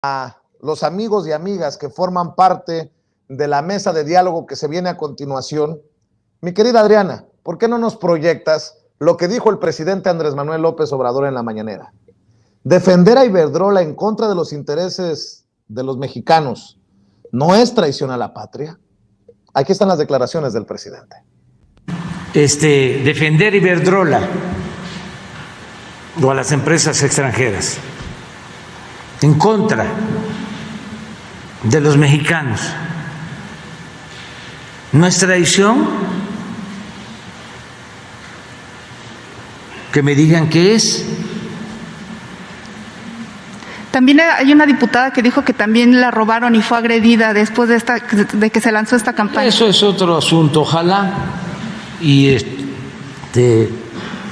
a los amigos y amigas que forman parte de la mesa de diálogo que se viene a continuación. Mi querida Adriana, ¿por qué no nos proyectas lo que dijo el presidente Andrés Manuel López Obrador en la mañanera? Defender a Iberdrola en contra de los intereses de los mexicanos no es traición a la patria. Aquí están las declaraciones del presidente. Defender Iberdrola o a las empresas extranjeras en contra de los mexicanos no es traición. Que me digan qué es. También hay una diputada que dijo que también la robaron y fue agredida después de que se lanzó esta campaña. Eso es otro asunto. Ojalá y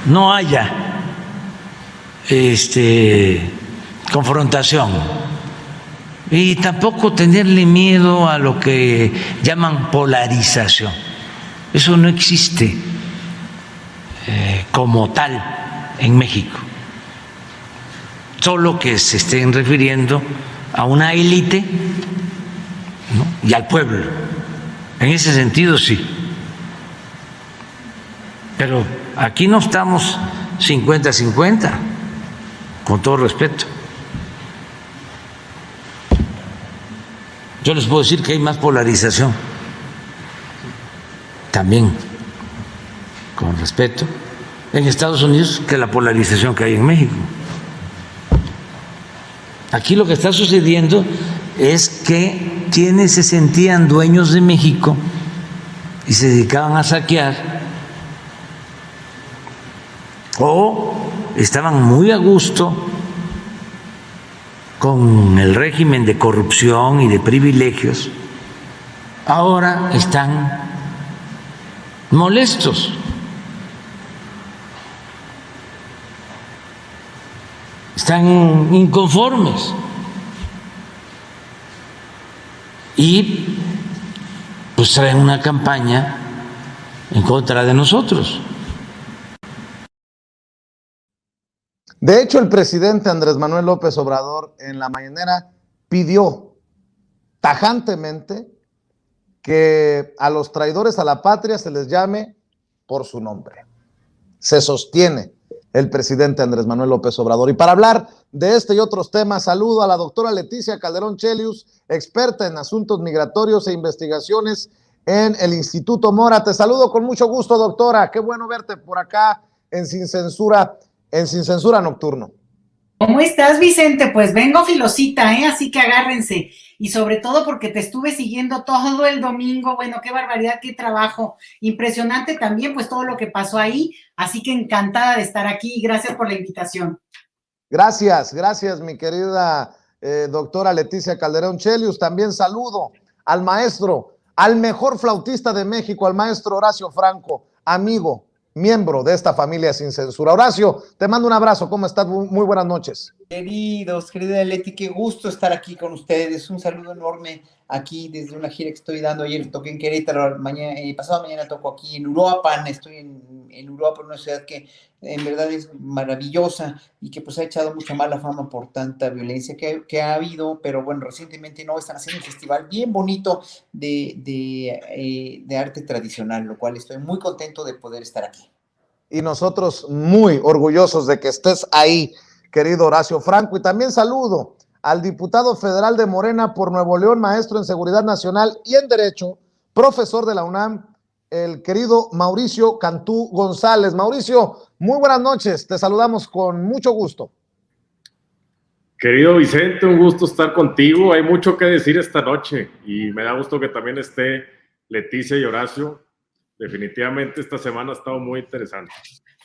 no haya confrontación y tampoco tenerle miedo a lo que llaman polarización. Eso no existe como tal en México. Solo que se estén refiriendo a una élite, ¿no?, y al pueblo. En ese sentido sí. Pero aquí no estamos 50-50, con todo respeto. Yo les puedo decir que hay más polarización, también, con respeto, en Estados Unidos que la polarización que hay en México. Aquí lo que está sucediendo es que quienes se sentían dueños de México y se dedicaban a saquear o estaban muy a gusto con el régimen de corrupción y de privilegios, ahora están molestos. Están inconformes y pues traen una campaña en contra de nosotros. De hecho, el presidente Andrés Manuel López Obrador en la mañanera pidió tajantemente que a los traidores a la patria se les llame por su nombre. Se sostiene el presidente Andrés Manuel López Obrador. Y para hablar de este y otros temas, saludo a la doctora Leticia Calderón Chelius, experta en asuntos migratorios e investigaciones en el Instituto Mora. Te saludo con mucho gusto, doctora. Qué bueno verte por acá en Sin Censura Nocturno. ¿Cómo estás, Vicente? Pues vengo filosita, así que agárrense. Y sobre todo porque te estuve siguiendo todo el domingo. Bueno, qué barbaridad, qué trabajo. Impresionante también, pues todo lo que pasó ahí. Así que encantada de estar aquí y gracias por la invitación. Gracias, mi querida doctora Leticia Calderón Chelius. También saludo al maestro, al mejor flautista de México, al maestro Horacio Franco, amigo, miembro de esta familia Sin Censura. Horacio, te mando un abrazo. ¿Cómo estás? Muy buenas noches. Querida Leti, qué gusto estar aquí con ustedes. Un saludo enorme aquí desde una gira que estoy dando. Ayer toqué en Querétaro, pasado mañana toco aquí en Uruapan. Estoy en Uruapan, una ciudad que en verdad es maravillosa y que pues ha echado mucha mala fama por tanta violencia que ha habido, pero bueno, recientemente no están haciendo un festival bien bonito de arte tradicional, lo cual estoy muy contento de poder estar aquí. Y nosotros muy orgullosos de que estés ahí, querido Horacio Franco. Y también saludo al diputado federal de Morena por Nuevo León, maestro en Seguridad Nacional y en Derecho, profesor de la UNAM, el querido Mauricio Cantú González. Mauricio, muy buenas noches, te saludamos con mucho gusto. Querido Vicente, un gusto estar contigo. Hay mucho que decir esta noche y me da gusto que también esté Leticia y Horacio. Definitivamente esta semana ha estado muy interesante.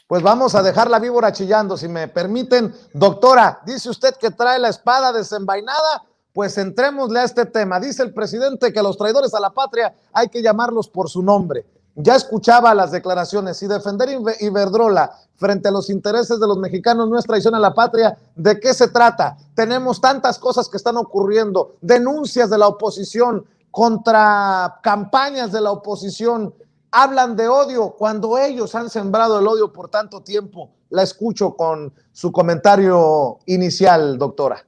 Pues vamos a dejar la víbora chillando, si me permiten. Doctora, dice usted que trae la espada desenvainada, pues entrémosle a este tema. Dice el presidente que a los traidores a la patria hay que llamarlos por su nombre. Ya escuchaba las declaraciones y defender Iberdrola frente a los intereses de los mexicanos no es traición a la patria. ¿De qué se trata? Tenemos tantas cosas que están ocurriendo, denuncias de la oposición contra campañas de la oposición. Hablan de odio cuando ellos han sembrado el odio por tanto tiempo. La escucho con su comentario inicial, doctora.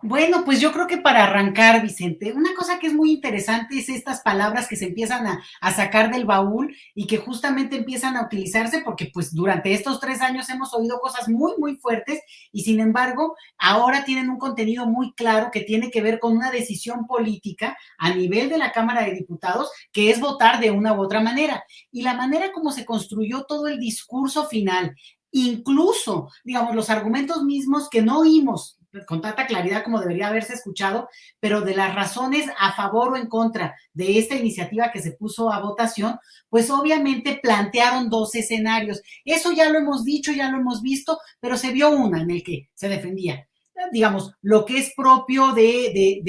Bueno, pues yo creo que para arrancar, Vicente, una cosa que es muy interesante es estas palabras que se empiezan a sacar del baúl y que justamente empiezan a utilizarse porque pues durante estos 3 años hemos oído cosas muy, muy fuertes y sin embargo ahora tienen un contenido muy claro que tiene que ver con una decisión política a nivel de la Cámara de Diputados, que es votar de una u otra manera. Y la manera como se construyó todo el discurso final, incluso, digamos, los argumentos mismos que no oímos con tanta claridad como debería haberse escuchado, pero de las razones a favor o en contra de esta iniciativa que se puso a votación, pues obviamente plantearon dos escenarios. Eso ya lo hemos dicho, ya lo hemos visto, pero se vio una en el que se defendía, digamos, lo que es propio de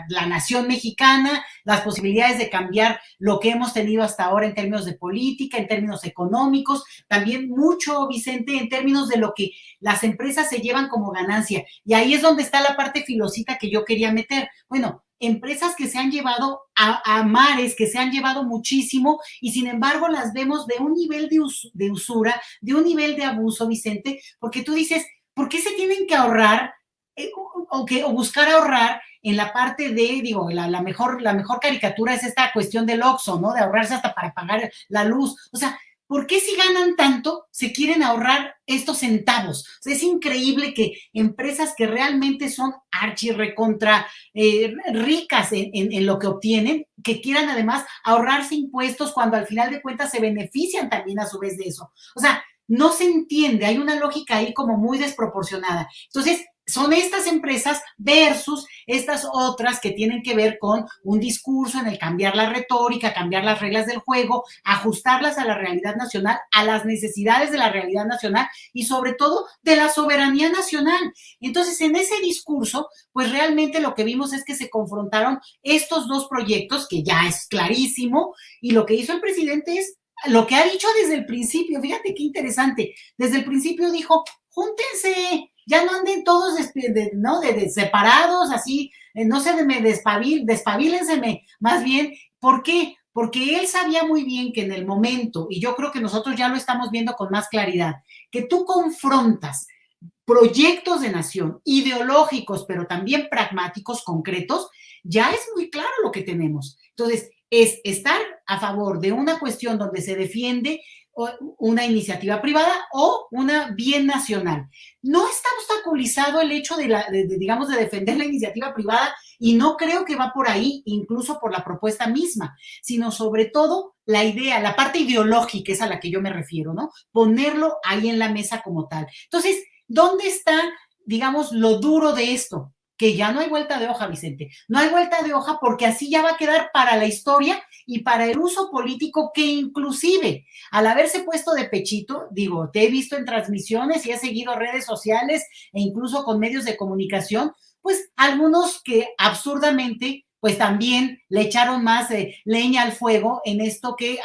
la nación mexicana, las posibilidades de cambiar lo que hemos tenido hasta ahora en términos de política, en términos económicos, también mucho, Vicente, en términos de lo que las empresas se llevan como ganancia. Y ahí es donde está la parte filosita que yo quería meter. Bueno, empresas que se han llevado a mares, que se han llevado muchísimo y sin embargo las vemos de un nivel de usura, de un nivel de abuso, Vicente, porque tú dices, ¿por qué se tienen que ahorrar o buscar ahorrar en la parte de, digo, la mejor caricatura es esta cuestión del Oxxo, ¿no? De ahorrarse hasta para pagar la luz. O sea, ¿por qué si ganan tanto se quieren ahorrar estos centavos? O sea, es increíble que empresas que realmente son archirrecontra ricas en lo que obtienen, que quieran además ahorrarse impuestos cuando al final de cuentas se benefician también a su vez de eso. O sea, no se entiende, hay una lógica ahí como muy desproporcionada. Entonces, son estas empresas versus estas otras que tienen que ver con un discurso en el cambiar la retórica, cambiar las reglas del juego, ajustarlas a la realidad nacional, a las necesidades de la realidad nacional y sobre todo de la soberanía nacional. Entonces, en ese discurso, pues realmente lo que vimos es que se confrontaron estos dos proyectos, que ya es clarísimo, y lo que hizo el presidente es lo que ha dicho desde el principio. Fíjate qué interesante. Desde el principio dijo, júntense, ya no anden todos ¿no? separados, así, no se me despabilenseme, más bien. ¿Por qué? Porque él sabía muy bien que en el momento, y yo creo que nosotros ya lo estamos viendo con más claridad, que tú confrontas proyectos de nación ideológicos, pero también pragmáticos, concretos, ya es muy claro lo que tenemos. Entonces, es estar a favor de una cuestión donde se defiende una iniciativa privada o una bien nacional. No está obstaculizado el hecho digamos, de defender la iniciativa privada y no creo que va por ahí, incluso por la propuesta misma, sino sobre todo la idea, la parte ideológica es a la que yo me refiero, ¿no? Ponerlo ahí en la mesa como tal. Entonces, ¿dónde está, digamos, lo duro de esto? Que ya no hay vuelta de hoja, Vicente. No hay vuelta de hoja porque así ya va a quedar para la historia y para el uso político que inclusive al haberse puesto de pechito, digo, te he visto en transmisiones y he seguido redes sociales e incluso con medios de comunicación, pues algunos que absurdamente pues también le echaron más leña al fuego en esto que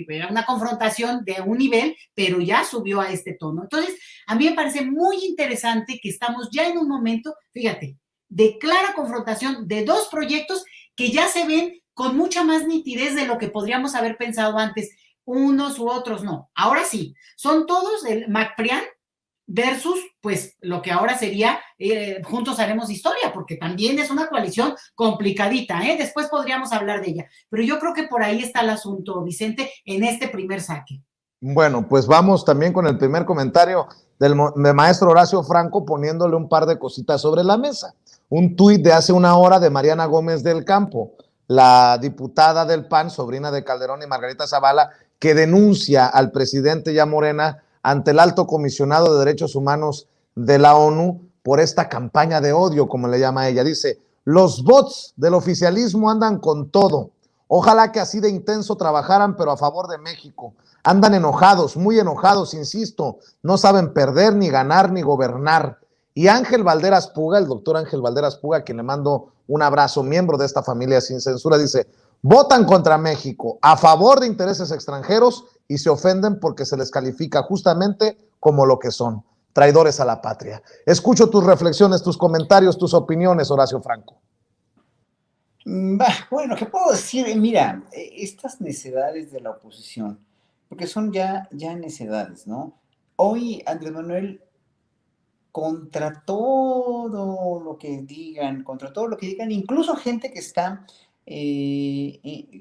era una confrontación de un nivel, pero ya subió a este tono. Entonces, a mí me parece muy interesante que estamos ya en un momento, fíjate, de clara confrontación de dos proyectos que ya se ven con mucha más nitidez de lo que podríamos haber pensado antes, unos u otros no. Ahora sí, son todos el MacPrian versus, pues, lo que ahora sería Juntos Haremos Historia, porque también es una coalición complicadita, ¿eh? Después podríamos hablar de ella. Pero yo creo que por ahí está el asunto, Vicente, en este primer saque. Bueno, pues vamos también con el primer comentario del maestro Horacio Franco poniéndole un par de cositas sobre la mesa. Un tuit de hace una hora de Mariana Gómez del Campo, la diputada del PAN, sobrina de Calderón y Margarita Zavala, que denuncia al presidente ya Morena ante el alto comisionado de derechos humanos de la ONU por esta campaña de odio, como le llama ella. Dice, los bots del oficialismo andan con todo. Ojalá que así de intenso trabajaran, pero a favor de México. Andan enojados, muy enojados, insisto, no saben perder, ni ganar, ni gobernar. Y Ángel Valderas Puga, el doctor Ángel Valderas Puga, a quien le mando un abrazo, miembro de esta familia sin censura, dice, votan contra México, a favor de intereses extranjeros y se ofenden porque se les califica justamente como lo que son, traidores a la patria. Escucho tus reflexiones, tus comentarios, tus opiniones, Horacio Franco. Bueno, ¿qué puedo decir? Mira, estas necedades de la oposición, porque son ya necedades, ¿no? Hoy Andrés Manuel contra todo lo que digan, incluso gente que está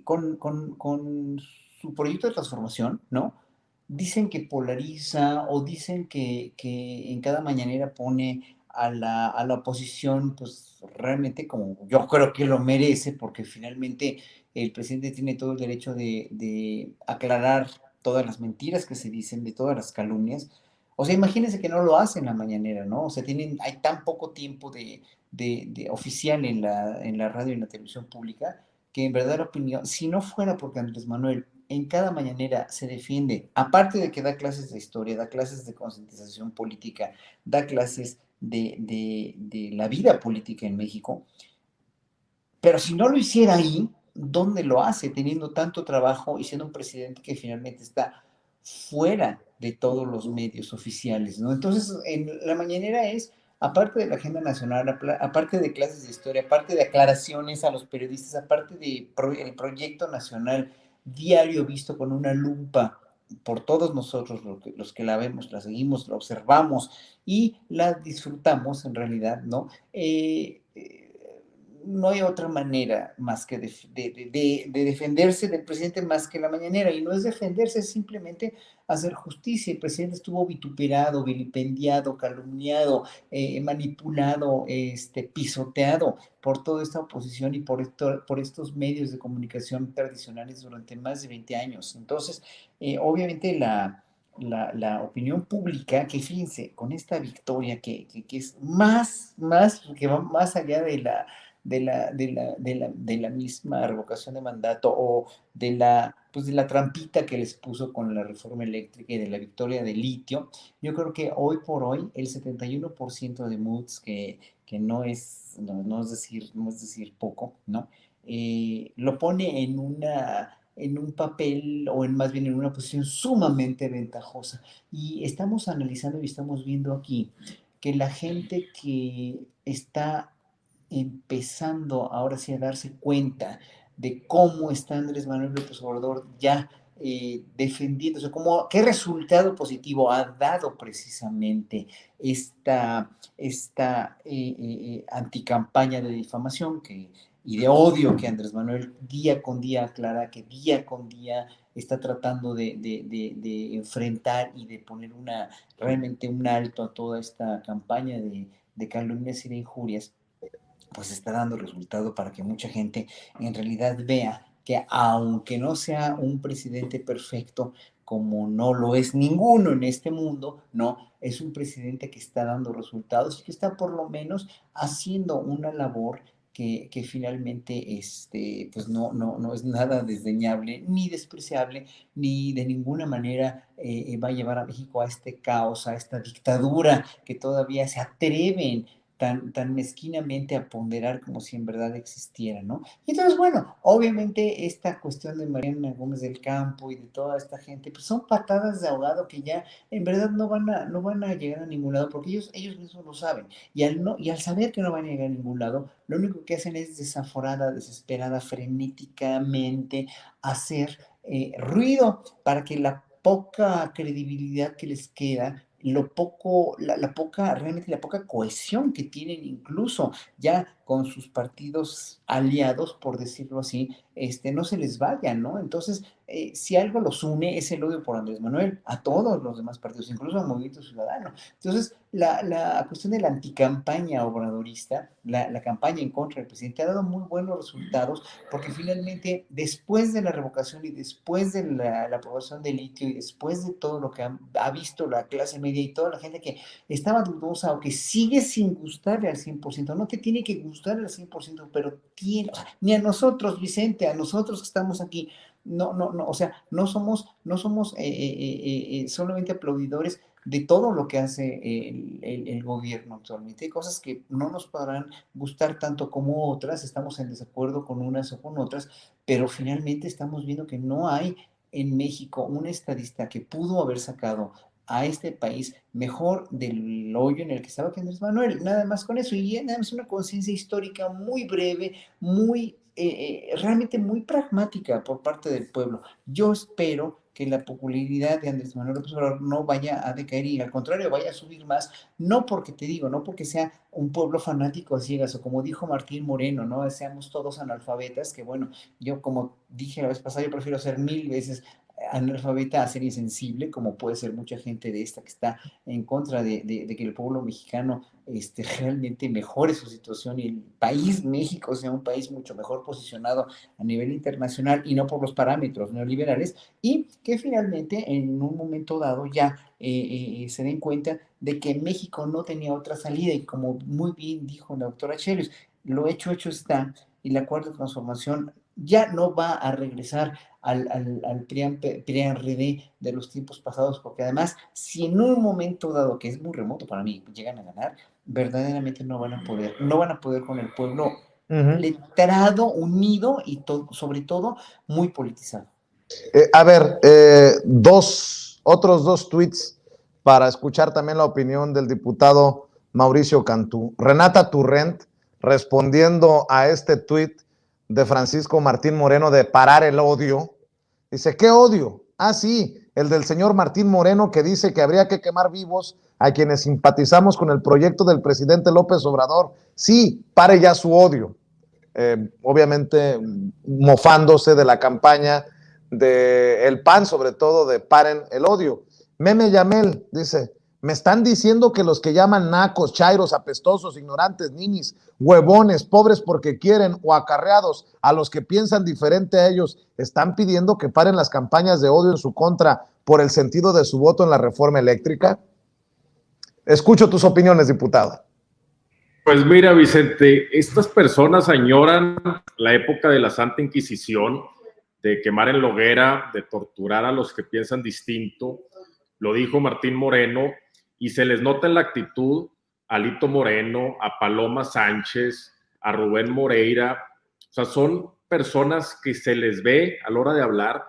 con su proyecto de transformación, ¿no? Dicen que polariza o dicen que en cada mañanera pone a la oposición, pues realmente como yo creo que lo merece, porque finalmente el presidente tiene todo el derecho de aclarar todas las mentiras que se dicen, de todas las calumnias. O sea, imagínense que no lo hacen la mañanera, ¿no? O sea, hay tan poco tiempo de oficial en la radio y en la televisión pública que en verdad la opinión, si no fuera porque Andrés Manuel en cada mañanera se defiende, aparte de que da clases de historia, da clases de concientización política, da clases de la vida política en México, pero si no lo hiciera ahí, ¿dónde lo hace teniendo tanto trabajo y siendo un presidente que finalmente está fuera de todos los medios oficiales, ¿no? Entonces, en la mañanera es, aparte de la agenda nacional, aparte de clases de historia, aparte de aclaraciones a los periodistas, aparte del proyecto nacional diario visto con una lupa por todos nosotros, los que la vemos, la seguimos, la observamos y la disfrutamos en realidad, ¿no? No hay otra manera más que de defenderse del presidente más que la mañanera, y no es defenderse, es simplemente hacer justicia. El presidente estuvo vituperado, vilipendiado, calumniado, manipulado, pisoteado por toda esta oposición y por estos medios de comunicación tradicionales durante más de 20 años. Entonces, obviamente la opinión pública, que fíjense, con esta victoria que es que va más allá de la misma revocación de mandato o pues de la trampita que les puso con la reforma eléctrica y de la victoria de litio. Yo creo que hoy por hoy el 71% de Moods, que no es decir poco, ¿no? Lo pone en un papel o más bien en una posición sumamente ventajosa. Y estamos analizando y estamos viendo aquí que la gente que está empezando ahora sí a darse cuenta de cómo está Andrés Manuel López Obrador ya defendiéndose, qué resultado positivo ha dado precisamente esta anticampaña de difamación y de odio que Andrés Manuel día con día aclara, que día con día está tratando de enfrentar y de poner realmente un alto a toda esta campaña de calumnias y de injurias. Pues está dando resultado para que mucha gente en realidad vea que aunque no sea un presidente perfecto, como no lo es ninguno en este mundo, no, es un presidente que está dando resultados y que está por lo menos haciendo una labor que finalmente pues no es nada desdeñable ni despreciable, ni de ninguna manera va a llevar a México a este caos, a esta dictadura que todavía se atreven tan mezquinamente a ponderar como si en verdad existiera, ¿no? Y entonces, bueno, obviamente esta cuestión de Mariana Gómez del Campo y de toda esta gente, pues son patadas de ahogado que ya en verdad no van a llegar a ningún lado, porque ellos mismos lo saben. Y al saber que no van a llegar a ningún lado, lo único que hacen es desaforada, desesperada, frenéticamente hacer ruido para que la poca credibilidad que les queda, realmente la poca cohesión que tienen incluso ya con sus partidos aliados, por decirlo así, no se les vaya, ¿no? Entonces, si algo los une es el odio por Andrés Manuel, a todos los demás partidos, incluso al Movimiento Ciudadano. Entonces, la cuestión de la anticampaña obradorista, la campaña en contra del presidente, ha dado muy buenos resultados, porque finalmente, después de la revocación y después de la aprobación del litio y después de todo lo que ha visto la clase media y toda la gente que estaba dudosa o que sigue sin gustarle al 100%, no que tiene que gustarle al 100%, pero tiene, o sea, ni a nosotros, Vicente, a nosotros que estamos aquí, no, o sea, no somos solamente aplaudidores de todo lo que hace el gobierno actualmente. Hay cosas que no nos podrán gustar tanto como otras, estamos en desacuerdo con unas o con otras, pero finalmente estamos viendo que no hay en México un estadista que pudo haber sacado a este país mejor del hoyo en el que estaba que Andrés Manuel, nada más con eso, y nada más una conciencia histórica muy breve, realmente muy pragmática por parte del pueblo. Yo espero que la popularidad de Andrés Manuel López Obrador no vaya a decaer y al contrario vaya a subir más, no porque te digo, no porque sea un pueblo fanático a ciegas o como dijo Martín Moreno, no seamos todos analfabetas, que bueno, yo como dije la vez pasada, yo prefiero ser 1000 veces analfabeta a ser insensible, como puede ser mucha gente de esta que está en contra de que el pueblo mexicano realmente mejore su situación y el país México sea un país mucho mejor posicionado a nivel internacional y no por los parámetros neoliberales, y que finalmente en un momento dado ya se den cuenta de que México no tenía otra salida y como muy bien dijo la doctora Chelius, lo hecho está y la cuarta transformación ya no va a regresar al PRI-PRD de los tiempos pasados, porque además, si en un momento dado, que es muy remoto para mí, llegan a ganar, verdaderamente no van a poder con el pueblo letrado, unido y sobre todo muy politizado. A ver, otros dos tweets para escuchar también la opinión del diputado Mauricio Cantú. Renata Turrent, respondiendo a este tweet de Francisco Martín Moreno de parar el odio, dice, ¿qué odio? Ah, sí, el del señor Martín Moreno que dice que habría que quemar vivos a quienes simpatizamos con el proyecto del presidente López Obrador. Sí, pare ya su odio. Obviamente mofándose de la campaña del PAN, sobre todo de paren el odio. Meme Yamel dice, me están diciendo que los que llaman nacos, chairos, apestosos, ignorantes, ninis, huevones, pobres porque quieren o acarreados a los que piensan diferente a ellos, están pidiendo que paren las campañas de odio en su contra por el sentido de su voto en la reforma eléctrica. Escucho tus opiniones, diputado. Pues mira, Vicente, estas personas añoran la época de la Santa Inquisición, de quemar en la hoguera, de torturar a los que piensan distinto. Lo dijo Martín Moreno, y se les nota en la actitud a Lito Moreno, a Paloma Sánchez, a Rubén Moreira. O sea, son personas que se les ve a la hora de hablar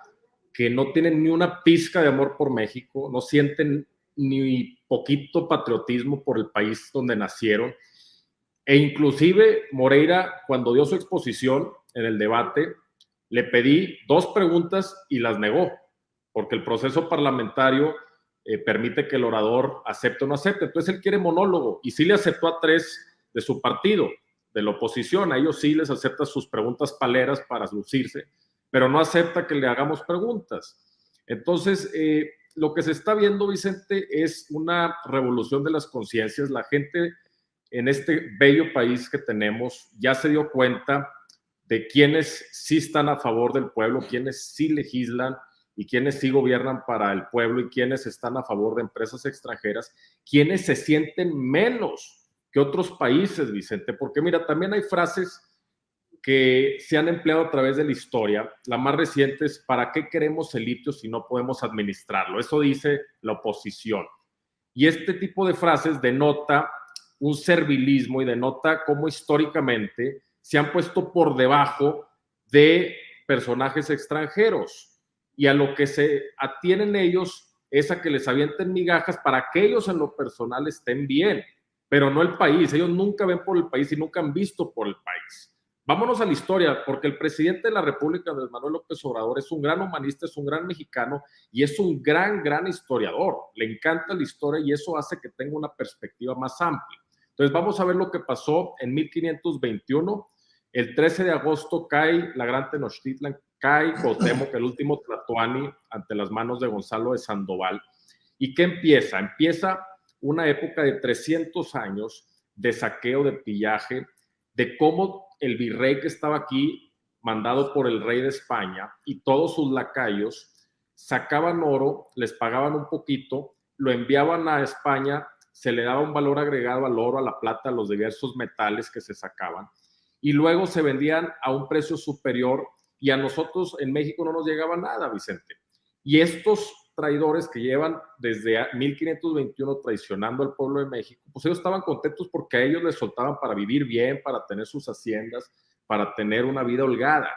que no tienen ni una pizca de amor por México, no sienten ni poquito patriotismo por el país donde nacieron. E inclusive Moreira, cuando dio su exposición en el debate, le pedí 2 preguntas y las negó, porque el proceso parlamentario permite que el orador acepte o no acepte. Entonces él quiere monólogo, y sí le aceptó a 3 de su partido, de la oposición. A ellos sí les acepta sus preguntas paleras para lucirse, pero no acepta que le hagamos preguntas. Entonces, lo que se está viendo, Vicente, es una revolución de las conciencias. La gente en este bello país que tenemos ya se dio cuenta de quienes sí están a favor del pueblo, quienes sí legislan y quienes sí gobiernan para el pueblo y quienes están a favor de empresas extranjeras, quienes se sienten menos que otros países, Vicente, porque mira, también hay frases que se han empleado a través de la historia. La más reciente es, ¿para qué queremos el litio si no podemos administrarlo? Eso dice la oposición. Y este tipo de frases denota un servilismo y denota cómo históricamente se han puesto por debajo de personajes extranjeros, y a lo que se atienen ellos es a que les avienten migajas para que ellos en lo personal estén bien, pero no el país. Ellos nunca ven por el país y nunca han visto por el país. Vámonos a la historia, porque el presidente de la República, Andrés Manuel López Obrador, es un gran humanista, es un gran mexicano y es un gran historiador. Le encanta la historia y eso hace que tenga una perspectiva más amplia. Entonces vamos a ver lo que pasó en 1521. El 13 de agosto cae la Gran Tenochtitlan, cae Cuauhtémoc, el último Tlatoani, ante las manos de Gonzalo de Sandoval. ¿Y qué empieza? Empieza una época de 300 años de saqueo, de pillaje, de cómo el virrey que estaba aquí, mandado por el rey de España, y todos sus lacayos, sacaban oro, les pagaban un poquito, lo enviaban a España, se le daba un valor agregado al oro, a la plata, a los diversos metales que se sacaban, y luego se vendían a un precio superior, y a nosotros en México no nos llegaba nada, Vicente. Y estos traidores que llevan desde 1521 traicionando al pueblo de México, pues ellos estaban contentos porque a ellos les soltaban para vivir bien, para tener sus haciendas, para tener una vida holgada.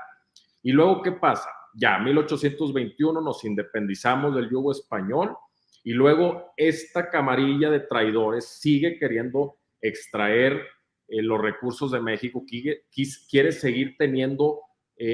Y luego, ¿qué pasa? Ya, 1821 nos independizamos del yugo español, y luego esta camarilla de traidores sigue queriendo extraer los recursos de México, quiere seguir teniendo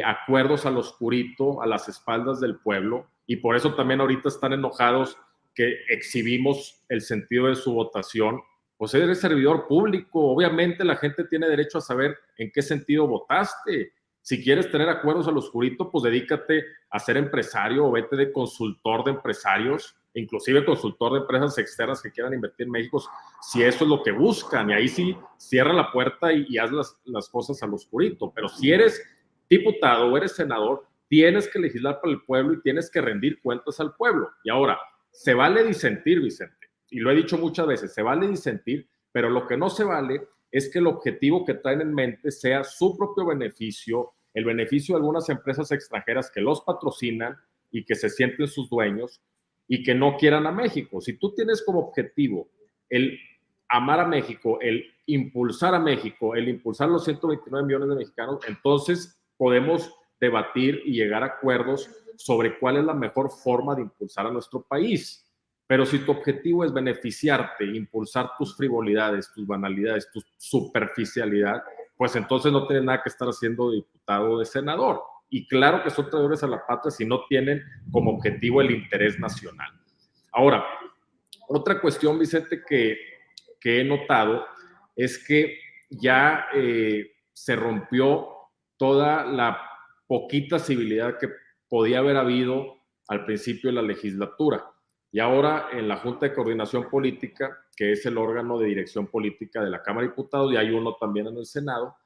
acuerdos al oscurito, a las espaldas del pueblo, y por eso también ahorita están enojados que exhibimos el sentido de su votación. Pues eres servidor público, obviamente la gente tiene derecho a saber en qué sentido votaste. Si quieres tener acuerdos al oscurito, pues dedícate a ser empresario o vete de consultor de empresarios, inclusive consultor de empresas externas que quieran invertir en México, si eso es lo que buscan, y ahí sí cierra la puerta y haz las cosas al oscurito. Pero si eres diputado o eres senador, tienes que legislar para el pueblo y tienes que rendir cuentas al pueblo. Y ahora, se vale disentir, Vicente, y lo he dicho muchas veces, se vale disentir, pero lo que no se vale es que el objetivo que traen en mente sea su propio beneficio, el beneficio de algunas empresas extranjeras que los patrocinan y que se sienten sus dueños y que no quieran a México. Si tú tienes como objetivo el amar a México, el impulsar a México, el impulsar los 129 millones de mexicanos, entonces podemos debatir y llegar a acuerdos sobre cuál es la mejor forma de impulsar a nuestro país. Pero si tu objetivo es beneficiarte, impulsar tus frivolidades, tus banalidades, tu superficialidad, pues entonces no tienes nada que estar haciendo de diputado o de senador. Y claro que son traidores a la patria si no tienen como objetivo el interés nacional. Ahora, otra cuestión, Vicente, que he notado es que ya se rompió toda la poquita civilidad que podía haber habido al principio de la legislatura. Y ahora en la Junta de Coordinación Política, que es el órgano de dirección política de la Cámara de Diputados, y hay uno también en el Senado,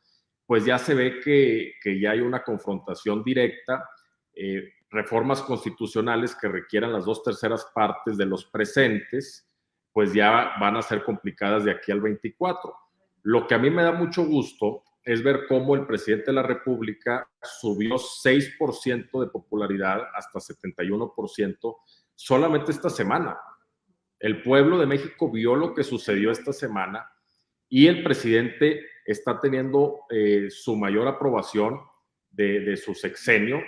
pues ya se ve que ya hay una confrontación directa, reformas constitucionales que requieran las 2/3 partes de los presentes, pues ya van a ser complicadas de aquí al 24. Lo que a mí me da mucho gusto es ver cómo el presidente de la República subió 6% de popularidad hasta 71% solamente esta semana. El pueblo de México vio lo que sucedió esta semana y el presidente está teniendo su mayor aprobación de su sexenio.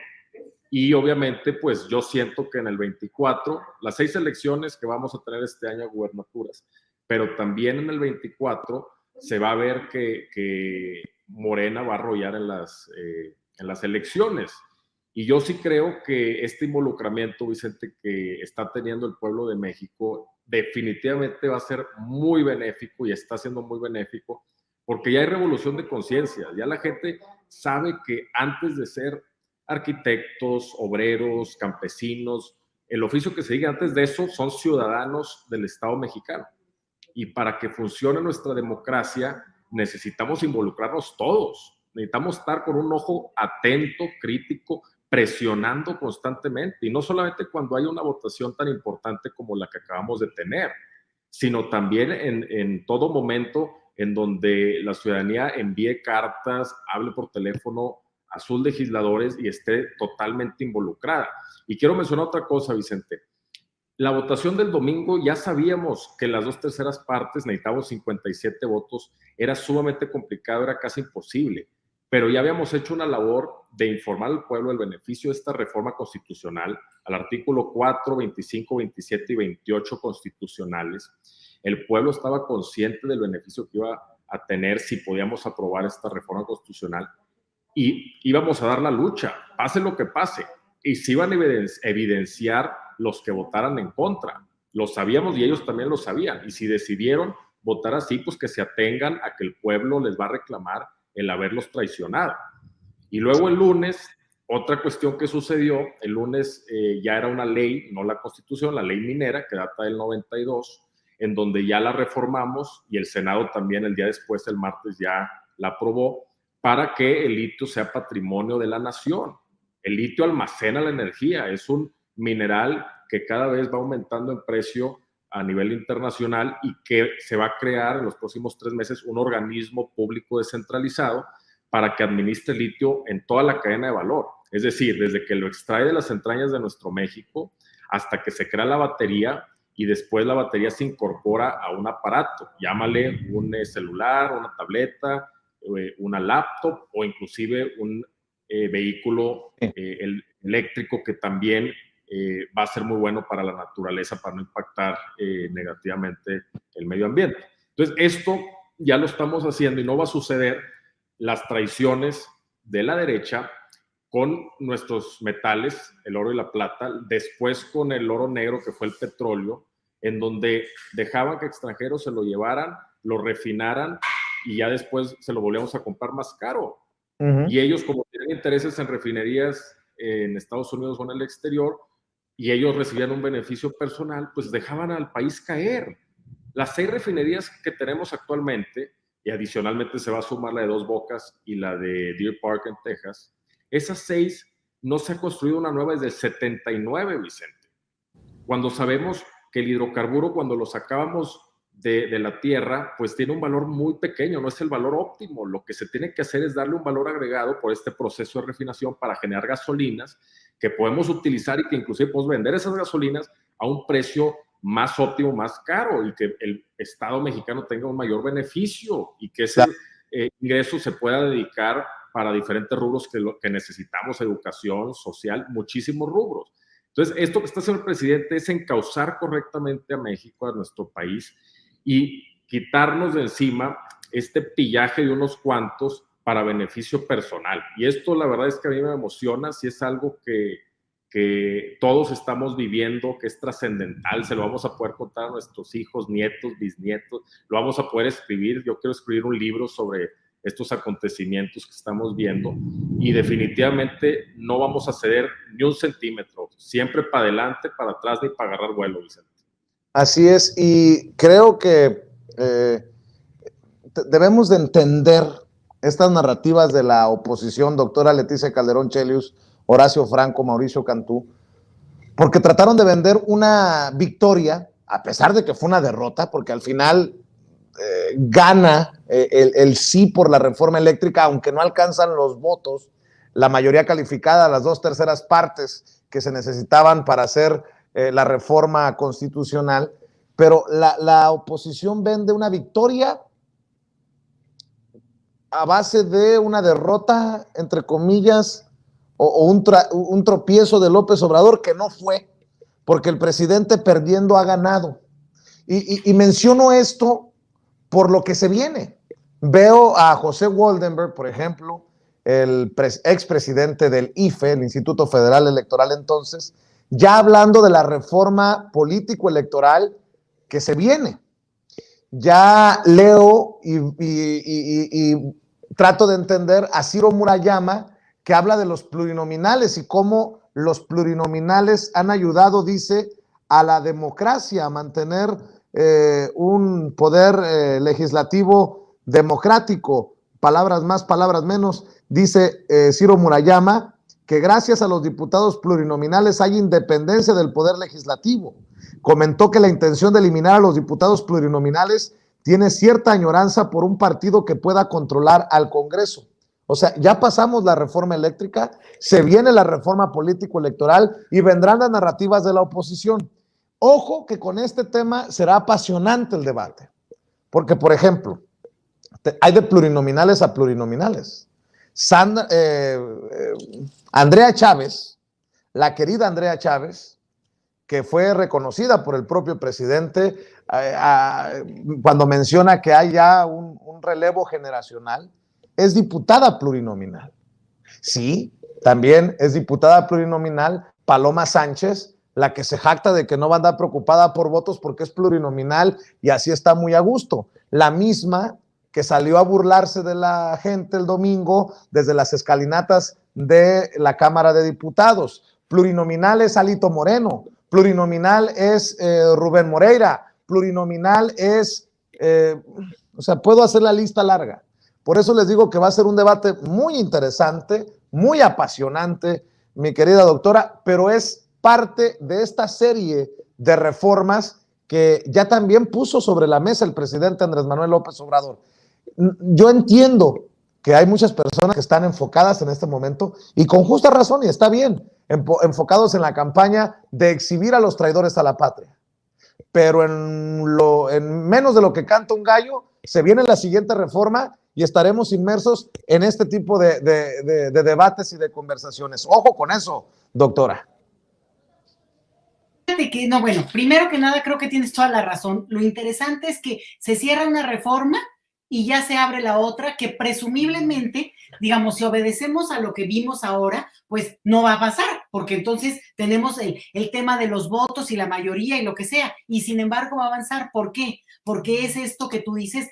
Y obviamente, pues yo siento que en el 24, las 6 elecciones que vamos a tener este año, gubernaturas, pero también en el 24 se va a ver que Morena va a arrollar en las elecciones. Y yo sí creo que este involucramiento, Vicente, que está teniendo el pueblo de México, definitivamente va a ser muy benéfico y está siendo muy benéfico, porque ya hay revolución de conciencia. Ya la gente sabe que antes de ser arquitectos, obreros, campesinos, el oficio que se diga antes de eso son ciudadanos del Estado mexicano. Y para que funcione nuestra democracia necesitamos involucrarnos todos. Necesitamos estar con un ojo atento, crítico, presionando constantemente. Y no solamente cuando hay una votación tan importante como la que acabamos de tener, sino también en todo momento en donde la ciudadanía envíe cartas, hable por teléfono a sus legisladores y esté totalmente involucrada. Y quiero mencionar otra cosa, Vicente. La votación del domingo ya sabíamos que las 2/3 partes, necesitábamos 57 votos, era sumamente complicado, era casi imposible, pero ya habíamos hecho una labor de informar al pueblo del beneficio de esta reforma constitucional, al artículo 4, 25, 27 y 28 constitucionales. El pueblo estaba consciente del beneficio que iba a tener si podíamos aprobar esta reforma constitucional y íbamos a dar la lucha, pase lo que pase, y se iban a evidenciar los que votaran en contra. Lo sabíamos y ellos también lo sabían. Y si decidieron votar así, pues que se atengan a que el pueblo les va a reclamar el haberlos traicionado. Y luego el lunes, otra cuestión que sucedió, el lunes ya era una ley, no la Constitución, la ley minera, que data del 92, en donde ya la reformamos y el Senado también el día después, el martes, ya la aprobó para que el litio sea patrimonio de la nación. El litio almacena la energía, es un mineral que cada vez va aumentando en precio a nivel internacional y que se va a crear en los próximos 3 meses un organismo público descentralizado para que administre litio en toda la cadena de valor. Es decir, desde que lo extrae de las entrañas de nuestro México hasta que se crea la batería y después la batería se incorpora a un aparato, llámale un celular, una tableta, una laptop o inclusive un vehículo eléctrico que también va a ser muy bueno para la naturaleza, para no impactar negativamente el medio ambiente. Entonces, esto ya lo estamos haciendo y no va a suceder las traiciones de la derecha con nuestros metales, el oro y la plata, después con el oro negro, que fue el petróleo, en donde dejaban que extranjeros se lo llevaran, lo refinaran y ya después se lo volvíamos a comprar más caro. Y ellos, como tienen intereses en refinerías en Estados Unidos o en el exterior, y ellos recibían un beneficio personal, pues dejaban al país caer. Las 6 refinerías que tenemos actualmente, y adicionalmente se va a sumar la de Dos Bocas y la de Deer Park en Texas, esas 6 no se ha construido una nueva desde el 79, Vicente. Cuando sabemos que el hidrocarburo, cuando lo sacábamos de la tierra, pues tiene un valor muy pequeño, no es el valor óptimo. Lo que se tiene que hacer es darle un valor agregado por este proceso de refinación para generar gasolinas que podemos utilizar y que inclusive podemos vender esas gasolinas a un precio más óptimo, más caro, y que el Estado mexicano tenga un mayor beneficio y que ese ingreso se pueda dedicar para diferentes rubros que necesitamos, educación, social, muchísimos rubros. Entonces, esto que está haciendo el presidente es encauzar correctamente a México, a nuestro país, y quitarnos de encima este pillaje de unos cuantos para beneficio personal. Y esto, la verdad es que a mí me emociona, si es algo que todos estamos viviendo, que es trascendental, se lo vamos a poder contar a nuestros hijos, nietos, bisnietos, lo vamos a poder escribir. Yo quiero escribir un libro sobre estos acontecimientos que estamos viendo, y definitivamente no vamos a ceder ni un centímetro, siempre para adelante, para atrás, ni para agarrar vuelo, Vicente. Así es, y creo que debemos de entender estas narrativas de la oposición, doctora Leticia Calderón Chelius, Horacio Franco, Mauricio Cantú, porque trataron de vender una victoria, a pesar de que fue una derrota, porque al final gana el sí por la reforma eléctrica, aunque no alcanzan los votos, la mayoría calificada, las 2/3 partes que se necesitaban para hacer la reforma constitucional, pero la oposición vende una victoria a base de una derrota, entre comillas, o un tropiezo de López Obrador, que no fue, porque el presidente perdiendo ha ganado. Y menciono esto por lo que se viene. Veo a José Woldenberg, por ejemplo, el expresidente del IFE, el Instituto Federal Electoral entonces, ya hablando de la reforma político-electoral que se viene. Ya leo y trato de entender a Ciro Murayama, que habla de los plurinominales y cómo los plurinominales han ayudado, dice, a la democracia, a mantener un poder legislativo democrático. Palabras más, palabras menos, dice Ciro Murayama, que gracias a los diputados plurinominales hay independencia del poder legislativo. Comentó que la intención de eliminar a los diputados plurinominales tiene cierta añoranza por un partido que pueda controlar al Congreso. O sea, ya pasamos la reforma eléctrica, se viene la reforma político-electoral y vendrán las narrativas de la oposición. Ojo que con este tema será apasionante el debate, porque, por ejemplo, hay de plurinominales a plurinominales. Andrea Chávez, la querida Andrea Chávez, que fue reconocida por el propio presidente cuando menciona que hay ya un relevo generacional, es diputada plurinominal. Sí, también es diputada plurinominal Paloma Sánchez, la que se jacta de que no va a andar preocupada por votos porque es plurinominal y así está muy a gusto. La misma que salió a burlarse de la gente el domingo desde las escalinatas de la Cámara de Diputados. Plurinominal es Alito Moreno, plurinominal es Rubén Moreira, plurinominal es, o sea, puedo hacer la lista larga. Por eso les digo que va a ser un debate muy interesante, muy apasionante, mi querida doctora, pero es parte de esta serie de reformas que ya también puso sobre la mesa el presidente Andrés Manuel López Obrador. Yo entiendo que hay muchas personas que están enfocadas en este momento y con justa razón, y está bien, enfocados en la campaña de exhibir a los traidores a la patria. Pero en menos de lo que canta un gallo, se viene la siguiente reforma y estaremos inmersos en este tipo de debates y de conversaciones. Ojo con eso, doctora. Que no, bueno, primero que nada creo que tienes toda la razón. Lo interesante es que se cierra una reforma y ya se abre la otra que presumiblemente, digamos, si obedecemos a lo que vimos ahora, pues no va a pasar, porque entonces tenemos el tema de los votos y la mayoría y lo que sea, y sin embargo va a avanzar. ¿Por qué? Porque es esto que tú dices,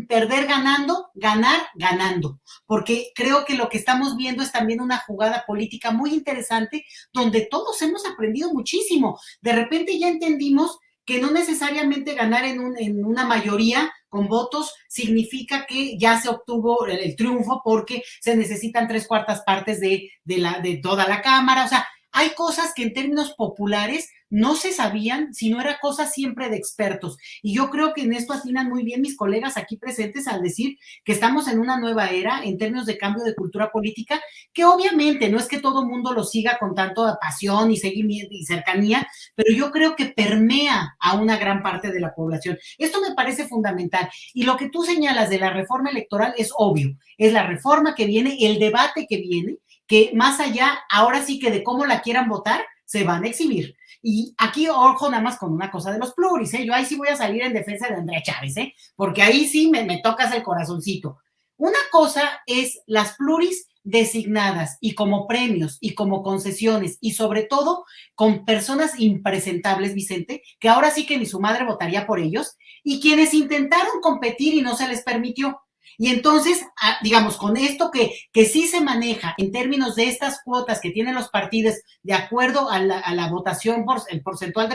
perder ganando, ganar ganando, porque creo que lo que estamos viendo es también una jugada política muy interesante donde todos hemos aprendido muchísimo. De repente ya entendimos que no necesariamente ganar en una mayoría con votos significa que ya se obtuvo el triunfo porque se necesitan 3/4 partes de toda la Cámara. O sea, hay cosas que en términos populares no se sabían, sino era cosa siempre de expertos. Y yo creo que en esto atinan muy bien mis colegas aquí presentes al decir que estamos en una nueva era en términos de cambio de cultura política, que obviamente no es que todo el mundo lo siga con tanto pasión y seguimiento y cercanía, pero yo creo que permea a una gran parte de la población. Esto me parece fundamental. Y lo que tú señalas de la reforma electoral es obvio. Es la reforma que viene, el debate que viene, que más allá, ahora sí que de cómo la quieran votar, se van a exhibir. Y aquí, ojo, nada más con una cosa de los pluris, ¿eh? Yo ahí sí voy a salir en defensa de Andrea Chávez, ¿eh? Porque ahí sí me tocas el corazoncito. Una cosa es las pluris designadas y como premios y como concesiones y sobre todo con personas impresentables, Vicente, que ahora sí que ni su madre votaría por ellos, y quienes intentaron competir y no se les permitió. Y entonces, digamos, con esto que sí se maneja en términos de estas cuotas que tienen los partidos de acuerdo a la votación, el porcentual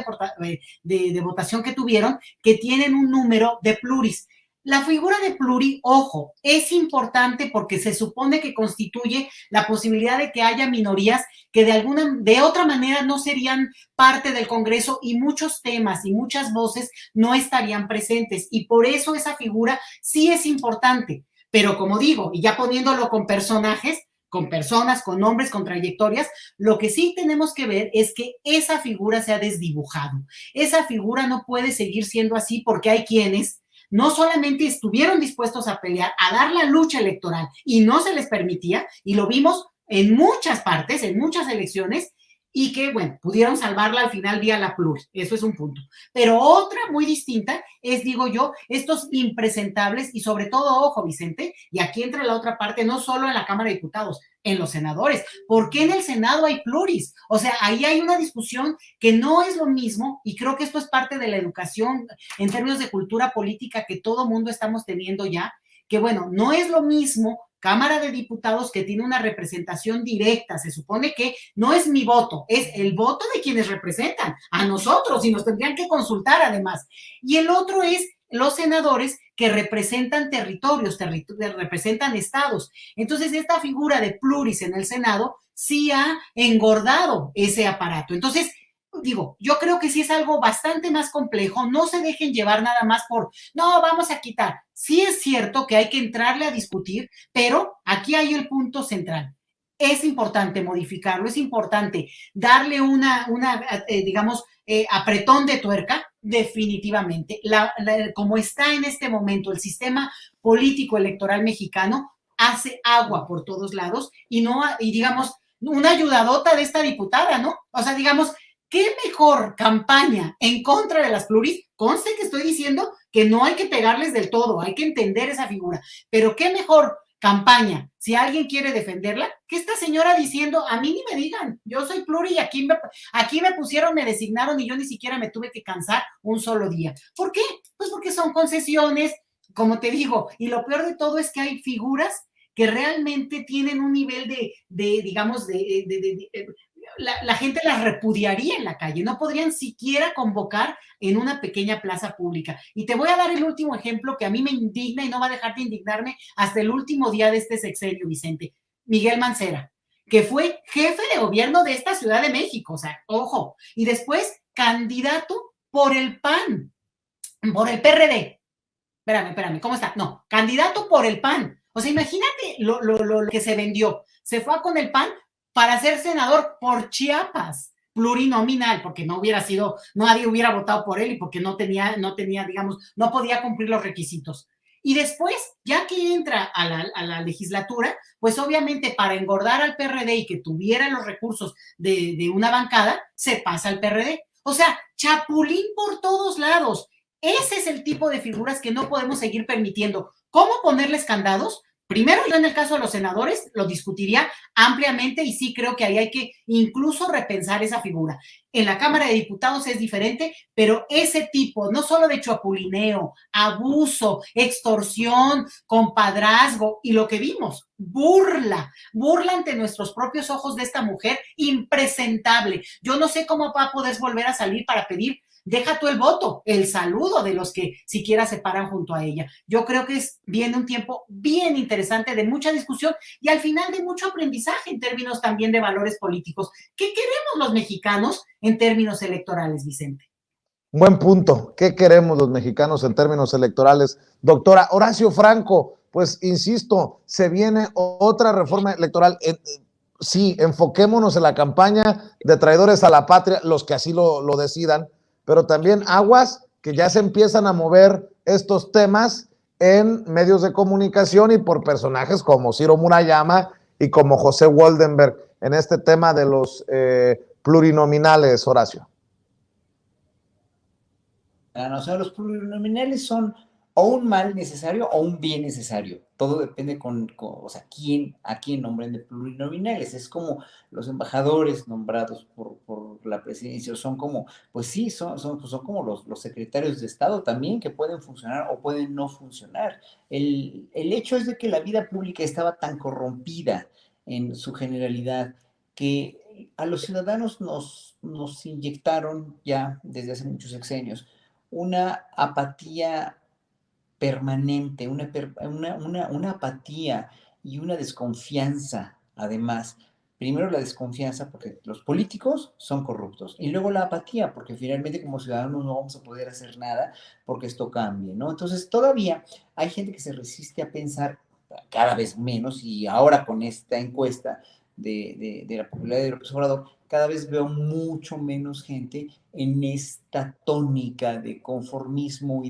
de votación que tuvieron, que tienen un número de pluris. La figura de pluri, ojo, es importante porque se supone que constituye la posibilidad de que haya minorías que de otra manera no serían parte del Congreso y muchos temas y muchas voces no estarían presentes. Y por eso esa figura sí es importante. Pero como digo, y ya poniéndolo con personajes, con personas, con nombres, con trayectorias, lo que sí tenemos que ver es que esa figura se ha desdibujado. Esa figura no puede seguir siendo así porque hay quienes no solamente estuvieron dispuestos a pelear, a dar la lucha electoral y no se les permitía, y lo vimos en muchas partes, en muchas elecciones, y que, bueno, pudieron salvarla al final vía la pluri, eso es un punto. Pero otra muy distinta es, digo yo, estos impresentables y sobre todo, ojo, Vicente, y aquí entra la otra parte, no solo en la Cámara de Diputados, en los senadores. ¿Por qué en el Senado hay pluris? O sea, ahí hay una discusión que no es lo mismo, y creo que esto es parte de la educación en términos de cultura política que todo mundo estamos teniendo ya, que bueno, no es lo mismo Cámara de Diputados que tiene una representación directa, se supone que no es mi voto, es el voto de quienes representan a nosotros y nos tendrían que consultar además. Y el otro es los senadores que representan territorios, representan estados. Entonces, esta figura de pluris en el Senado sí ha engordado ese aparato. Entonces, digo, yo creo que sí es algo bastante más complejo, no se dejen llevar nada más no, vamos a quitar. Sí es cierto que hay que entrarle a discutir, pero aquí hay el punto central. Es importante modificarlo, es importante darle digamos, apretón de tuerca, definitivamente. Como está en este momento el sistema político electoral mexicano, hace agua por todos lados y digamos, una ayudadota de esta diputada, ¿no? O sea, digamos, ¿qué mejor campaña en contra de las pluris? Conste que estoy diciendo que no hay que pegarles del todo, hay que entender esa figura, pero ¿qué mejor campaña, si alguien quiere defenderla, que esta señora diciendo, a mí ni me digan, yo soy pluri y aquí me pusieron, me designaron y yo ni siquiera me tuve que cansar un solo día? ¿Por qué? Pues porque son concesiones, como te digo, y lo peor de todo es que hay figuras que realmente tienen un nivel digamos, la gente las repudiaría en la calle, no podrían siquiera convocar en una pequeña plaza pública. Y te voy a dar el último ejemplo que a mí me indigna y no va a dejar de indignarme hasta el último día de este sexenio, Vicente. Miguel Mancera, que fue jefe de gobierno de esta Ciudad de México, o sea, ojo, y después candidato por el PAN, por el PRD. Espérame, ¿cómo está? No, candidato por el PAN. O sea, imagínate lo que se vendió. Se fue con el PAN para ser senador por Chiapas, plurinominal, porque nadie hubiera votado por él y porque no tenía, digamos, no podía cumplir los requisitos. Y después, ya que entra a la legislatura, pues obviamente para engordar al PRD y que tuviera los recursos de una bancada, se pasa al PRD. O sea, chapulín por todos lados. Ese es el tipo de figuras que no podemos seguir permitiendo. ¿Cómo ponerles candados? Primero, yo en el caso de los senadores lo discutiría ampliamente y sí creo que ahí hay que incluso repensar esa figura. En la Cámara de Diputados es diferente, pero ese tipo, no solo de chapulineo, abuso, extorsión, compadrazgo y lo que vimos, burla ante nuestros propios ojos de esta mujer impresentable. Yo no sé cómo va a poder volver a salir para pedir, deja tú el voto, el saludo de los que siquiera se paran junto a ella. Yo creo que viene un tiempo bien interesante de mucha discusión y al final de mucho aprendizaje en términos también de valores políticos. ¿Qué queremos los mexicanos en términos electorales, Vicente? Buen punto. ¿Qué queremos los mexicanos en términos electorales? Doctora Horacio Franco, pues insisto, se viene otra reforma electoral. Sí, enfoquémonos en la campaña de traidores a la patria, los que así lo decidan, pero también aguas que ya se empiezan a mover estos temas en medios de comunicación y por personajes como Ciro Murayama y como José Woldenberg en este tema de los plurinominales, Horacio. O sea, los plurinominales son o un mal necesario o un bien necesario. Todo depende o sea, a quién nombren de plurinominales. Es como los embajadores nombrados por la presidencia. Son como, pues sí, son como los secretarios de Estado también, que pueden funcionar o pueden no funcionar. El hecho es de que la vida pública estaba tan corrompida en su generalidad que a los ciudadanos nos inyectaron ya desde hace muchos sexenios una apatía permanente, una apatía y una desconfianza, además. Primero la desconfianza porque los políticos son corruptos y luego la apatía porque finalmente como ciudadanos no vamos a poder hacer nada porque esto cambie, ¿no? Entonces todavía hay gente que se resiste a pensar cada vez menos y ahora con esta encuesta de la popularidad de López Obrador, cada vez veo mucho menos gente en esta tónica de conformismo y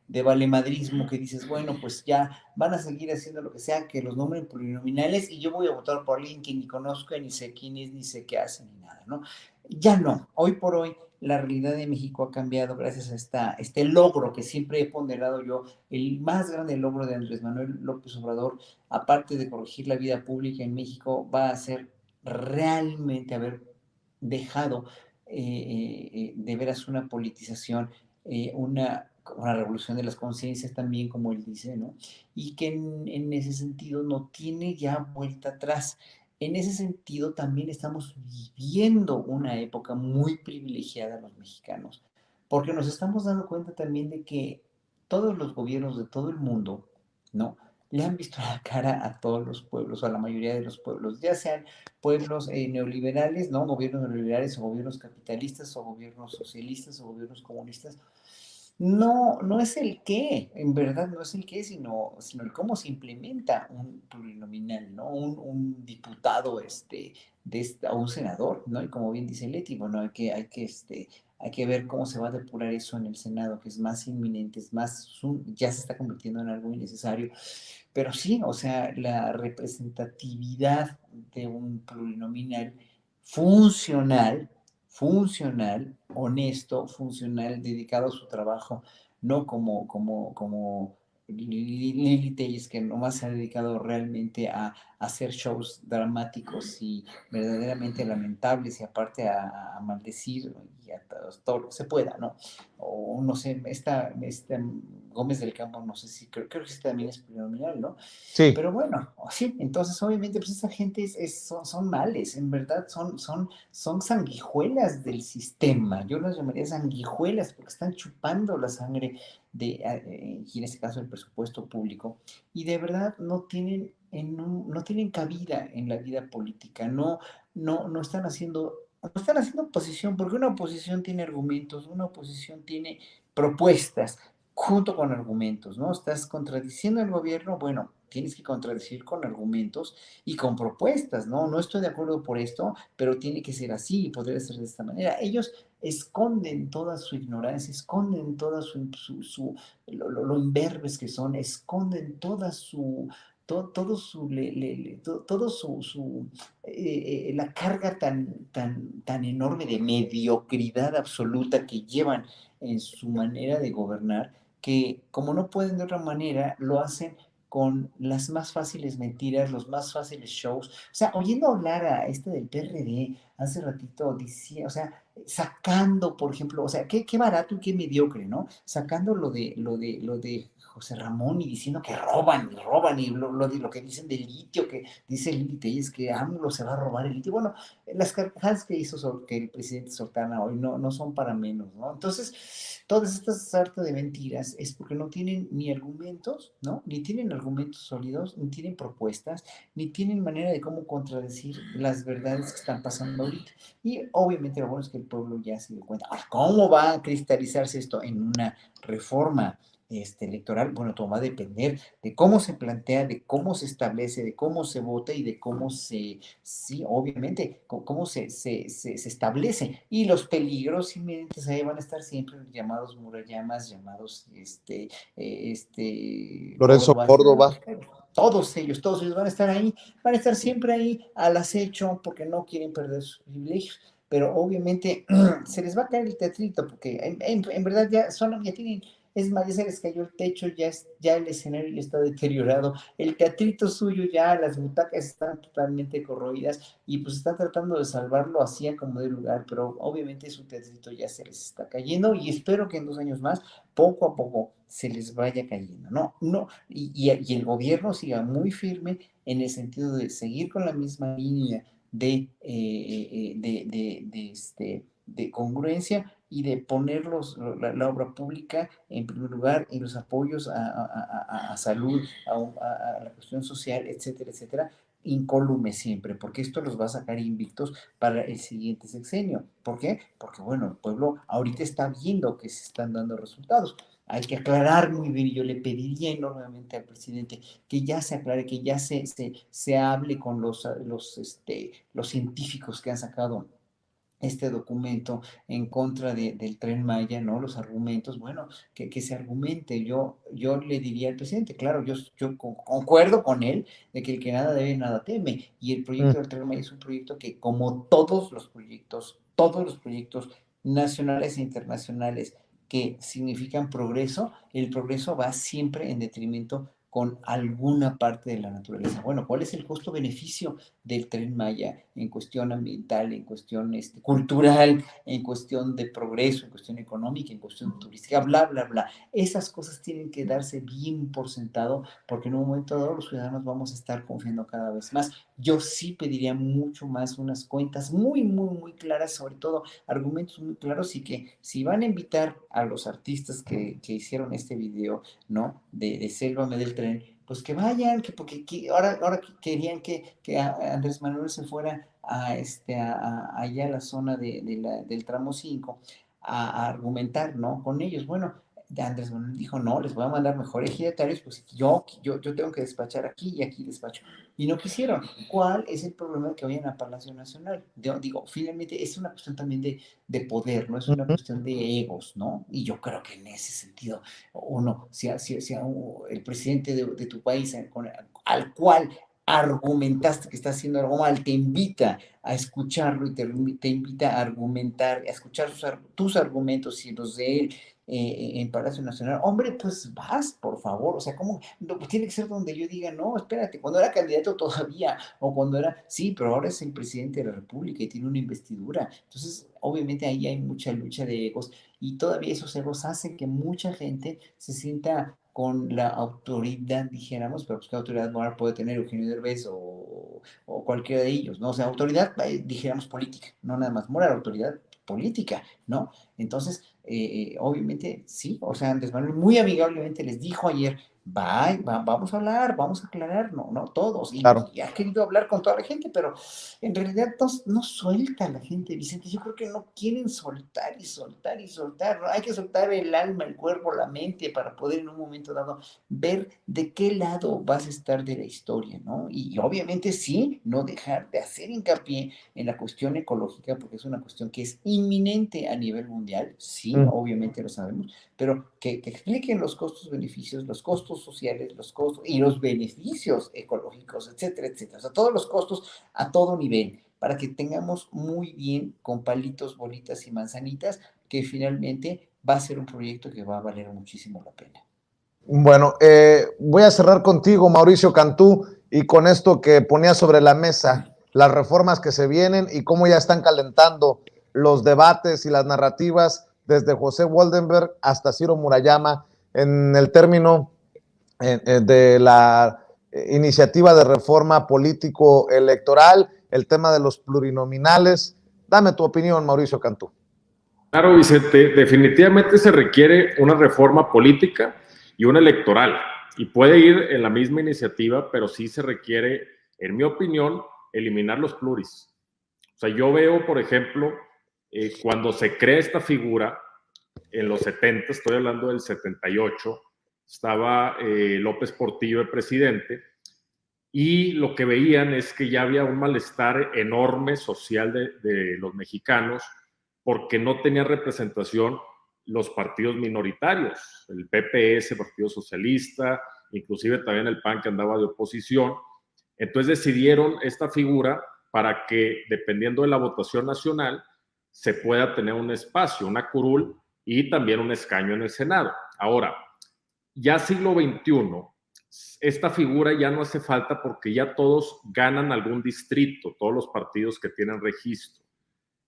de valemadrismo que dices, bueno, pues ya van a seguir haciendo lo que sea, que los nombren plurinominales y yo voy a votar por alguien que ni conozco, ni sé quién es, ni sé qué hace, ni nada, ¿no? Ya no, hoy por hoy la realidad de México ha cambiado gracias a este logro que siempre he ponderado yo, el más grande logro de Andrés Manuel López Obrador, aparte de corregir la vida pública en México, va a ser realmente haber dejado de veras una politización, una revolución de las conciencias también, como él dice, ¿no? Y que en ese sentido no tiene ya vuelta atrás. En ese sentido también estamos viviendo una época muy privilegiada los mexicanos, porque nos estamos dando cuenta también de que todos los gobiernos de todo el mundo, ¿no? Le han visto la cara a todos los pueblos, o a la mayoría de los pueblos, ya sean pueblos neoliberales, ¿no? Gobiernos neoliberales o gobiernos capitalistas o gobiernos socialistas o gobiernos comunistas. No es el qué, en verdad no es el qué, sino el cómo se implementa un plurinominal, ¿no? Un diputado, o un senador, ¿no? Y como bien dice Leti, bueno, hay que ver cómo se va a depurar eso en el Senado, que es más inminente, ya se está convirtiendo en algo innecesario. Pero sí, o sea, la representatividad de un plurinominal funcional, honesto, funcional, dedicado a su trabajo, no como Lili Telles, que nomás se ha dedicado realmente a hacer shows dramáticos y verdaderamente lamentables y aparte a maldecir y a todo lo que se pueda, ¿no? O no sé, esta Gómez del Campo, no sé si, creo que también es plurinominal, ¿no? Sí. Pero bueno, sí, entonces obviamente pues esa gente son males, en verdad son sanguijuelas del sistema, yo las llamaría sanguijuelas porque están chupando la sangre y en este caso el presupuesto público y de verdad no tienen cabida en la vida política, no están haciendo oposición, porque una oposición tiene argumentos, una oposición tiene propuestas, junto con argumentos, ¿no? Estás contradiciendo al gobierno, bueno, tienes que contradecir con argumentos y con propuestas, ¿no? No estoy de acuerdo por esto, pero tiene que ser así y podría ser de esta manera. Ellos esconden toda su ignorancia, esconden toda lo imberbes que son, esconden toda su la carga tan enorme de mediocridad absoluta que llevan en su manera de gobernar, que como no pueden de otra manera, lo hacen con las más fáciles mentiras, los más fáciles shows. O sea, oyendo hablar a este del PRD hace ratito, decía, o sea, sacando, por ejemplo, o sea, qué barato y qué mediocre, ¿no? Sacando lo de José Ramón y diciendo que roban, y lo que dicen del litio, que dice Lili Telles que AMLO se va a robar el litio. Bueno, las carcajadas que hizo que el presidente Soltana hoy no son para menos, ¿no? Entonces, todas estas sarta de mentiras es porque no tienen ni argumentos, ¿no? Ni tienen argumentos sólidos, ni tienen propuestas, ni tienen manera de cómo contradecir las verdades que están pasando ahorita. Y obviamente lo bueno es que el pueblo ya se dio cuenta. Ahora, ¿cómo va a cristalizarse esto en una reforma electoral? Bueno, todo va a depender de cómo se plantea, de cómo se establece, de cómo se vota y de cómo sí, obviamente, cómo se establece. Y los peligros inminentes ahí van a estar siempre llamados Murayamas, llamados Lorenzo Córdoba, Córdoba. todos ellos van a estar ahí, van a estar siempre ahí al acecho porque no quieren perder sus privilegios. Pero obviamente se les va a caer el teatrito porque en verdad ya tienen, es más, ya se les cayó el techo, ya el escenario ya está deteriorado, el teatrito suyo ya, las butacas están totalmente corroídas y pues están tratando de salvarlo así a como de lugar, pero obviamente su teatrito ya se les está cayendo y espero que en 2 años más, poco a poco, se les vaya cayendo, ¿no? No, y el gobierno siga muy firme en el sentido de seguir con la misma línea de congruencia y de poner la obra pública en primer lugar y los apoyos a salud, a la cuestión social, etcétera, etcétera, incólume siempre, porque esto los va a sacar invictos para el siguiente sexenio. ¿Por qué? Porque, bueno, el pueblo ahorita está viendo que se están dando resultados. Hay que aclarar muy bien, y yo le pediría enormemente al presidente que ya se aclare, que ya se hable con los científicos que han sacado este documento en contra del Tren Maya, ¿no? Los argumentos, bueno, que se argumente. Yo le diría al presidente, claro, yo concuerdo con él de que el que nada debe, nada teme. Y el proyecto del Tren Maya es un proyecto que, como todos los proyectos nacionales e internacionales que significan progreso, el progreso va siempre en detrimento con alguna parte de la naturaleza. Bueno, ¿cuál es el costo-beneficio del Tren Maya en cuestión ambiental, en cuestión cultural, en cuestión de progreso, en cuestión económica, en cuestión turística, bla, bla, bla? Esas cosas tienen que darse bien por sentado, porque en un momento dado los ciudadanos vamos a estar confiando cada vez más. Yo sí pediría mucho más unas cuentas muy, muy, muy claras, sobre todo argumentos muy claros, y que si van a invitar a los artistas que hicieron este video, ¿no? De Sélvame del Tren, pues que vayan, porque ahora querían que Andrés Manuel se fuera allá a la zona del tramo 5 a argumentar, ¿no? Con ellos. Bueno, Andrés Manuel dijo, no, les voy a mandar mejores ejidatarios, pues yo tengo que despachar aquí y aquí despacho. Y no quisieron. ¿Cuál es el problema que vayan a Palacio Nacional? Digo, finalmente es una cuestión también de poder, no es una cuestión de egos, ¿no? Y yo creo que en ese sentido, uno, si el presidente de tu país al cual argumentaste que está haciendo algo mal, te invita a escucharlo y te invita a argumentar, a escuchar tus argumentos y los de él en Palacio Nacional, hombre, pues vas, por favor, o sea, ¿cómo? No, pues tiene que ser donde yo diga, no, espérate, cuando era candidato todavía, o cuando era, sí, pero ahora es el presidente de la República y tiene una investidura, entonces, obviamente ahí hay mucha lucha de egos, y todavía esos egos hacen que mucha gente se sienta con la autoridad, dijéramos, pero pues qué autoridad moral puede tener Eugenio Derbez o cualquiera de ellos, ¿no? O sea, autoridad, dijéramos, política, no nada más moral, autoridad política, ¿no? Entonces, obviamente, sí, o sea, Andrés Manuel muy amigablemente les dijo ayer, vamos a hablar, vamos a aclarar, no todos, Claro. y ha querido hablar con toda la gente, pero en realidad no suelta a la gente, Vicente, yo creo que no quieren soltar y soltar y soltar, ¿no? Hay que soltar el alma, el cuerpo, la mente, para poder en un momento dado ver de qué lado vas a estar de la historia, ¿no? Y obviamente sí, no dejar de hacer hincapié en la cuestión ecológica, porque es una cuestión que es inminente a nivel mundial, sí, obviamente lo sabemos, pero que expliquen los costos-beneficios, los costos sociales, los costos y los beneficios ecológicos, etcétera, etcétera. O sea, todos los costos a todo nivel, para que tengamos muy bien con palitos, bolitas y manzanitas, que finalmente va a ser un proyecto que va a valer muchísimo la pena. Bueno, voy a cerrar contigo, Mauricio Cantú, y con esto que ponía sobre la mesa, las reformas que se vienen y cómo ya están calentando los debates y las narrativas desde José Woldenberg hasta Ciro Murayama en el término de la iniciativa de reforma político-electoral, el tema de los plurinominales. Dame tu opinión, Mauricio Cantú. Claro, Vicente, definitivamente se requiere una reforma política y una electoral, y puede ir en la misma iniciativa, pero sí se requiere, en mi opinión, eliminar los pluris. O sea, yo veo, por ejemplo, cuando se crea esta figura, en los 70, estoy hablando del 78, estaba López Portillo de presidente, y lo que veían es que ya había un malestar enorme social de los mexicanos, porque no tenían representación los partidos minoritarios, el PPS, Partido Socialista, inclusive también el PAN, que andaba de oposición. Entonces decidieron esta figura para que, dependiendo de la votación nacional, se pueda tener un espacio, una curul y también un escaño en el Senado. Ahora, ya siglo XXI, esta figura ya no hace falta porque ya todos ganan algún distrito, todos los partidos que tienen registro.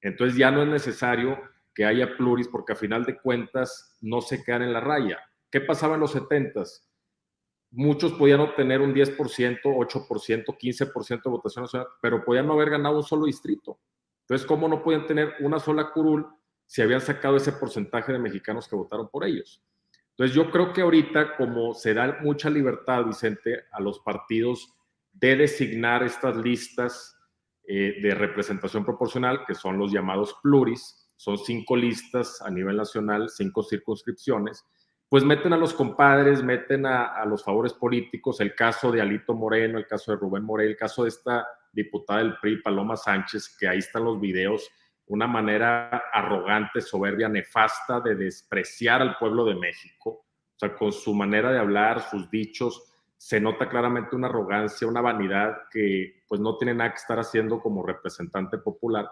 Entonces ya no es necesario que haya pluris porque a final de cuentas no se quedan en la raya. ¿Qué pasaba en los 70s? Muchos podían obtener un 10%, 8%, 15% de votación nacional, pero podían no haber ganado un solo distrito. Entonces, ¿cómo no podían tener una sola curul si habían sacado ese porcentaje de mexicanos que votaron por ellos? Entonces, yo creo que ahorita, como se da mucha libertad, Vicente, a los partidos de designar estas listas de representación proporcional, que son los llamados pluris, son 5 listas a nivel nacional, 5 circunscripciones, pues meten a los compadres, meten a los favores políticos, el caso de Alito Moreno, el caso de Rubén Moreira, el caso de esta diputada del PRI, Paloma Sánchez, que ahí están los videos, una manera arrogante, soberbia, nefasta de despreciar al pueblo de México. O sea, con su manera de hablar, sus dichos, se nota claramente una arrogancia, una vanidad que pues no tiene nada que estar haciendo como representante popular.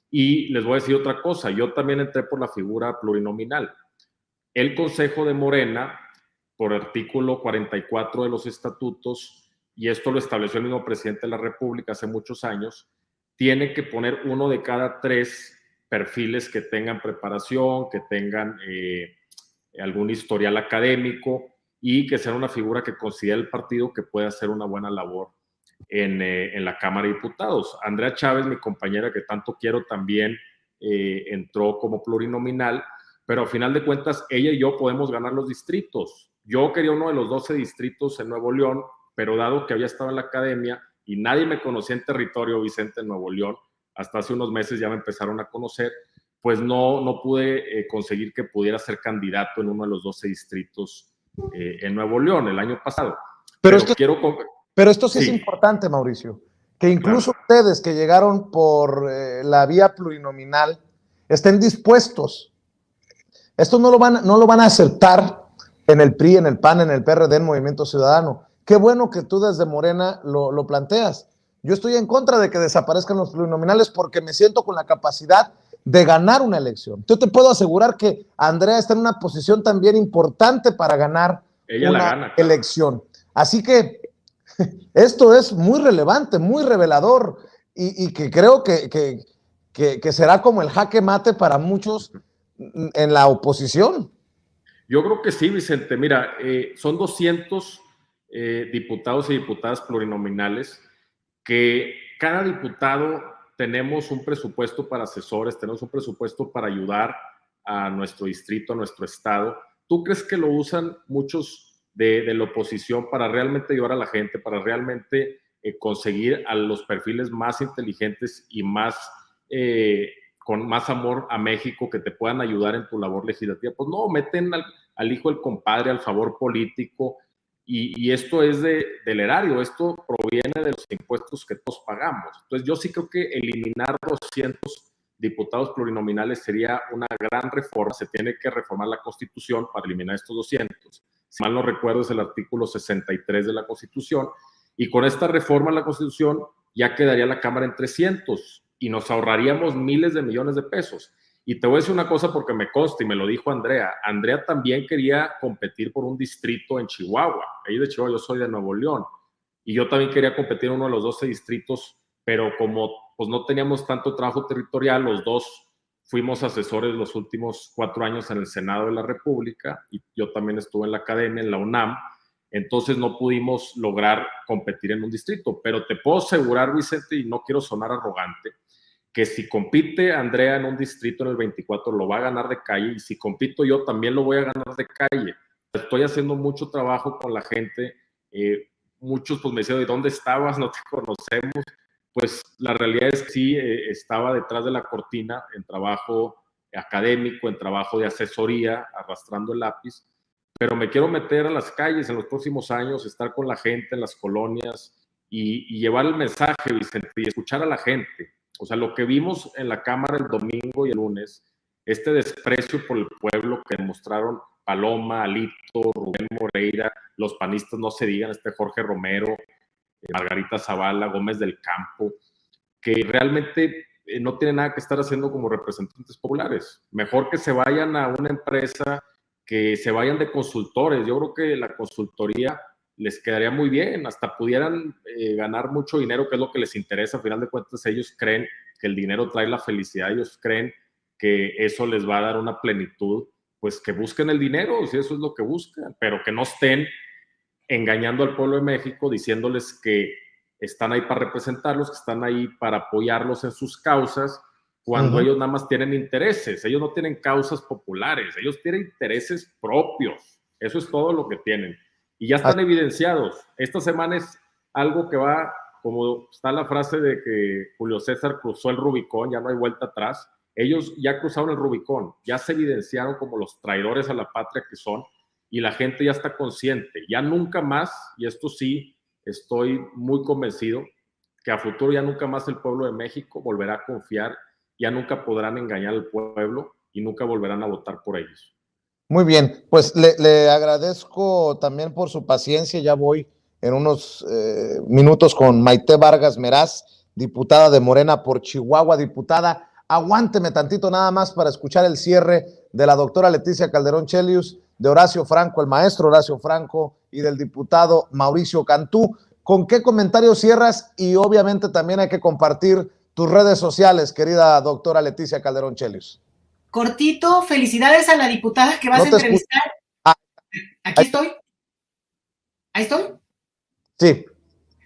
Y les voy a decir otra cosa, yo también entré por la figura plurinominal. El Consejo de Morena, por artículo 44 de los estatutos, y esto lo estableció el mismo presidente de la República hace muchos años, tiene que poner uno de cada 3 perfiles que tengan preparación, que tengan algún historial académico y que sea una figura que considere el partido que puede hacer una buena labor en la Cámara de Diputados. Andrea Chávez, mi compañera que tanto quiero, también entró como plurinominal, pero al final de cuentas ella y yo podemos ganar los distritos. Yo quería uno de los 12 distritos en Nuevo León, pero dado que había estado en la academia y nadie me conocía en territorio, Vicente, en Nuevo León, hasta hace unos meses ya me empezaron a conocer, pues no pude conseguir que pudiera ser candidato en uno de los 12 distritos en Nuevo León el año pasado. Pero esto sí es importante, Mauricio, que incluso ustedes que llegaron por la vía plurinominal estén dispuestos. Esto no lo van a aceptar en el PRI, en el PAN, en el PRD, en Movimiento Ciudadano. Qué bueno que tú desde Morena lo planteas. Yo estoy en contra de que desaparezcan los plurinominales porque me siento con la capacidad de ganar una elección. Yo te puedo asegurar que Andrea está en una posición también importante para ganar una elección. Así que esto es muy relevante, muy revelador y que creo que será como el jaque mate para muchos en la oposición. Yo creo que sí, Vicente. Mira, son 200 diputados y diputadas plurinominales que cada diputado tenemos un presupuesto para asesores, tenemos un presupuesto para ayudar a nuestro distrito, a nuestro estado. ¿Tú crees que lo usan muchos de la oposición para realmente ayudar a la gente, para realmente conseguir a los perfiles más inteligentes y más con más amor a México que te puedan ayudar en tu labor legislativa? Pues no, meten al hijo del compadre, al favor político, y esto es del erario, esto proviene de los impuestos que todos pagamos. Entonces yo sí creo que eliminar 200 diputados plurinominales sería una gran reforma. Se tiene que reformar la Constitución para eliminar estos 200. Si mal no recuerdo, es el artículo 63 de la Constitución, y con esta reforma a la Constitución ya quedaría la Cámara en 300 y nos ahorraríamos miles de millones de pesos. Y te voy a decir una cosa porque me consta y me lo dijo Andrea. Andrea también quería competir por un distrito en Chihuahua. Ella de Chihuahua, yo soy de Nuevo León. Y yo también quería competir en uno de los 12 distritos, pero como pues no teníamos tanto trabajo territorial, los dos fuimos asesores los últimos 4 años en el Senado de la República y yo también estuve en la academia, en la UNAM. Entonces no pudimos lograr competir en un distrito. Pero te puedo asegurar, Vicente, y no quiero sonar arrogante, que si compite Andrea en un distrito en el 24 lo va a ganar de calle, y si compito yo también lo voy a ganar de calle. Estoy haciendo mucho trabajo con la gente, muchos pues me decían, ¿de dónde estabas? No te conocemos. Pues la realidad es que sí, estaba detrás de la cortina en trabajo académico, en trabajo de asesoría, arrastrando el lápiz, pero me quiero meter a las calles en los próximos años, estar con la gente en las colonias y llevar el mensaje, Vicente, y escuchar a la gente. O sea, lo que vimos en la Cámara el domingo y el lunes, este desprecio por el pueblo que demostraron Paloma, Alito, Rubén Moreira, los panistas no se digan, Jorge Romero, Margarita Zavala, Gómez del Campo, que realmente no tienen nada que estar haciendo como representantes populares. Mejor que se vayan a una empresa, que se vayan de consultores. Yo creo que la consultoría les quedaría muy bien, hasta pudieran ganar mucho dinero, que es lo que les interesa. Al final de cuentas, ellos creen que el dinero trae la felicidad, ellos creen que eso les va a dar una plenitud, pues que busquen el dinero, si eso es lo que buscan, pero que no estén engañando al pueblo de México, diciéndoles que están ahí para representarlos, que están ahí para apoyarlos en sus causas, cuando ellos nada más tienen intereses. Ellos no tienen causas populares, ellos tienen intereses propios. Eso es todo lo que tienen. Y ya están evidenciados. Esta semana es algo que va, como está la frase de que Julio César cruzó el Rubicón, ya no hay vuelta atrás. Ellos ya cruzaron el Rubicón, ya se evidenciaron como los traidores a la patria que son, y la gente ya está consciente. Ya nunca más, y esto sí, estoy muy convencido, que a futuro ya nunca más el pueblo de México volverá a confiar, ya nunca podrán engañar al pueblo y nunca volverán a votar por ellos. Muy bien, pues le agradezco también por su paciencia. Ya voy en unos minutos con Maite Vargas Meraz, diputada de Morena por Chihuahua. Diputada, aguánteme tantito nada más para escuchar el cierre de la doctora Leticia Calderón Chelius, de Horacio Franco, el maestro Horacio Franco, y del diputado Mauricio Cantú. ¿Con qué comentario cierras? Y obviamente también hay que compartir tus redes sociales, querida doctora Leticia Calderón Chelius. Cortito, felicidades a la diputada que vas a entrevistar. Aquí estoy. Ahí estoy. Sí.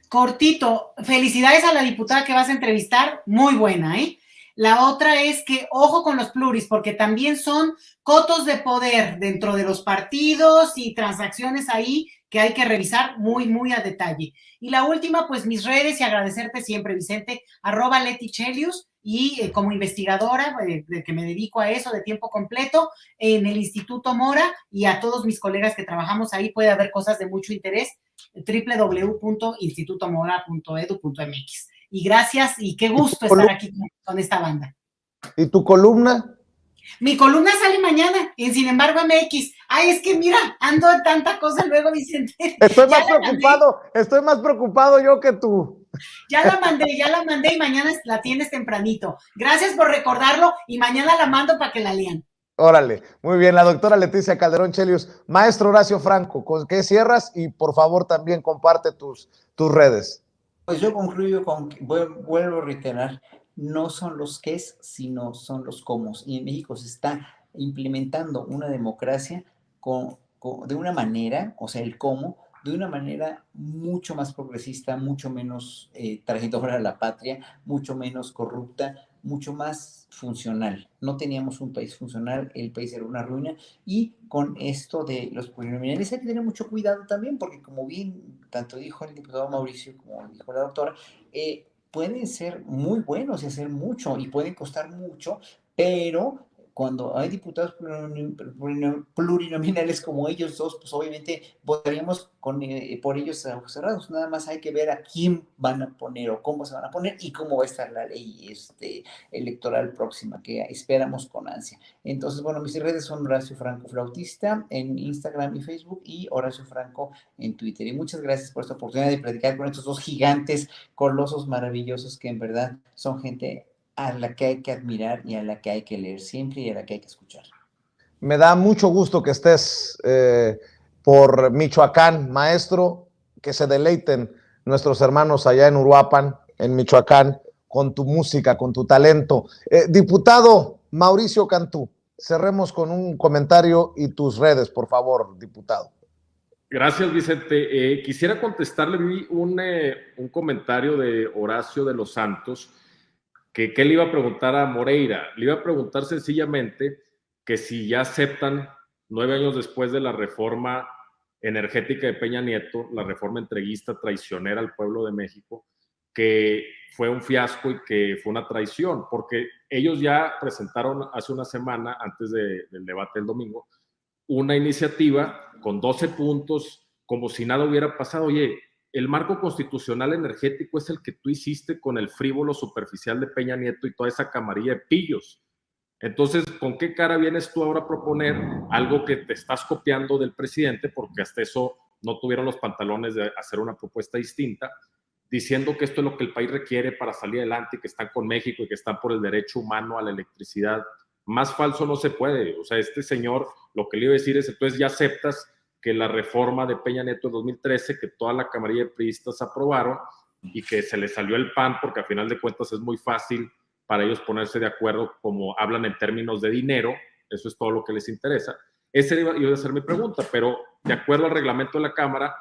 Cortito, felicidades a la diputada que vas a entrevistar, muy buena, ¿eh? La otra es que ojo con los pluris, porque también son cotos de poder dentro de los partidos y transacciones ahí que hay que revisar muy, muy a detalle. Y la última, pues mis redes, y agradecerte siempre, Vicente, @LetiChelius, y como investigadora, de que me dedico a eso de tiempo completo, en el Instituto Mora, y a todos mis colegas que trabajamos ahí, puede haber cosas de mucho interés, www.institutomora.edu.mx. Y gracias, y qué gusto estar aquí con esta banda. ¿Y tu columna? Mi columna sale mañana, en Sin embargo MX. Ay, es que mira, ando en tanta cosa luego, Vicente. Estoy más preocupado yo que tú. Ya la mandé y mañana la tienes tempranito. Gracias por recordarlo y mañana la mando para que la lean. Órale, muy bien, la doctora Leticia Calderón Chelius. Maestro Horacio Franco, ¿con qué cierras? Y por favor también comparte tus redes. Pues yo concluyo con, vuelvo a reiterar, no son los qués, sino son los cómo. Y en México se está implementando una democracia de una manera, o sea, el cómo, de una manera mucho más progresista, mucho menos traidora a la patria, mucho menos corrupta, mucho más funcional. No teníamos un país funcional, el país era una ruina, y con esto de los plurinominales hay que tener mucho cuidado también, porque como bien tanto dijo el diputado Mauricio como dijo la doctora, pueden ser muy buenos y hacer mucho, y pueden costar mucho, pero cuando hay diputados plurinominales como ellos dos, pues obviamente votaríamos por ellos a ojos cerrados. Nada más hay que ver a quién van a poner o cómo se van a poner y cómo va a estar la ley electoral próxima, que esperamos con ansia. Entonces, bueno, mis redes son Horacio Franco Flautista en Instagram y Facebook, y Horacio Franco en Twitter. Y muchas gracias por esta oportunidad de platicar con estos dos gigantes, colosos maravillosos, que en verdad son gente a la que hay que admirar y a la que hay que leer siempre y a la que hay que escuchar. Me da mucho gusto que estés por Michoacán, maestro, que se deleiten nuestros hermanos allá en Uruapan, en Michoacán, con tu música, con tu talento. Diputado Mauricio Cantú, cerremos con un comentario y tus redes, por favor, diputado. Gracias, Vicente. Quisiera contestarle, vi un comentario de Horacio de los Santos, que le iba a preguntar a Moreira. Le iba a preguntar sencillamente que si ya aceptan, 9 años después de la reforma energética de Peña Nieto, la reforma entreguista traicionera al pueblo de México, que fue un fiasco y que fue una traición, porque ellos ya presentaron hace una semana, antes del debate del domingo, una iniciativa con 12 puntos, como si nada hubiera pasado. Oye, el marco constitucional energético es el que tú hiciste con el frívolo superficial de Peña Nieto y toda esa camarilla de pillos. Entonces, ¿con qué cara vienes tú ahora a proponer algo que te estás copiando del presidente? Porque hasta eso no tuvieron los pantalones de hacer una propuesta distinta, diciendo que esto es lo que el país requiere para salir adelante y que están con México y que están por el derecho humano a la electricidad. Más falso no se puede. O sea, este señor, lo que le iba a decir es, entonces ya aceptas que la reforma de Peña Nieto de 2013, que toda la camarilla de priistas aprobaron y que se les salió el pan, porque a final de cuentas es muy fácil para ellos ponerse de acuerdo, como hablan en términos de dinero, eso es todo lo que les interesa. Esa iba a ser mi pregunta, pero de acuerdo al reglamento de la Cámara,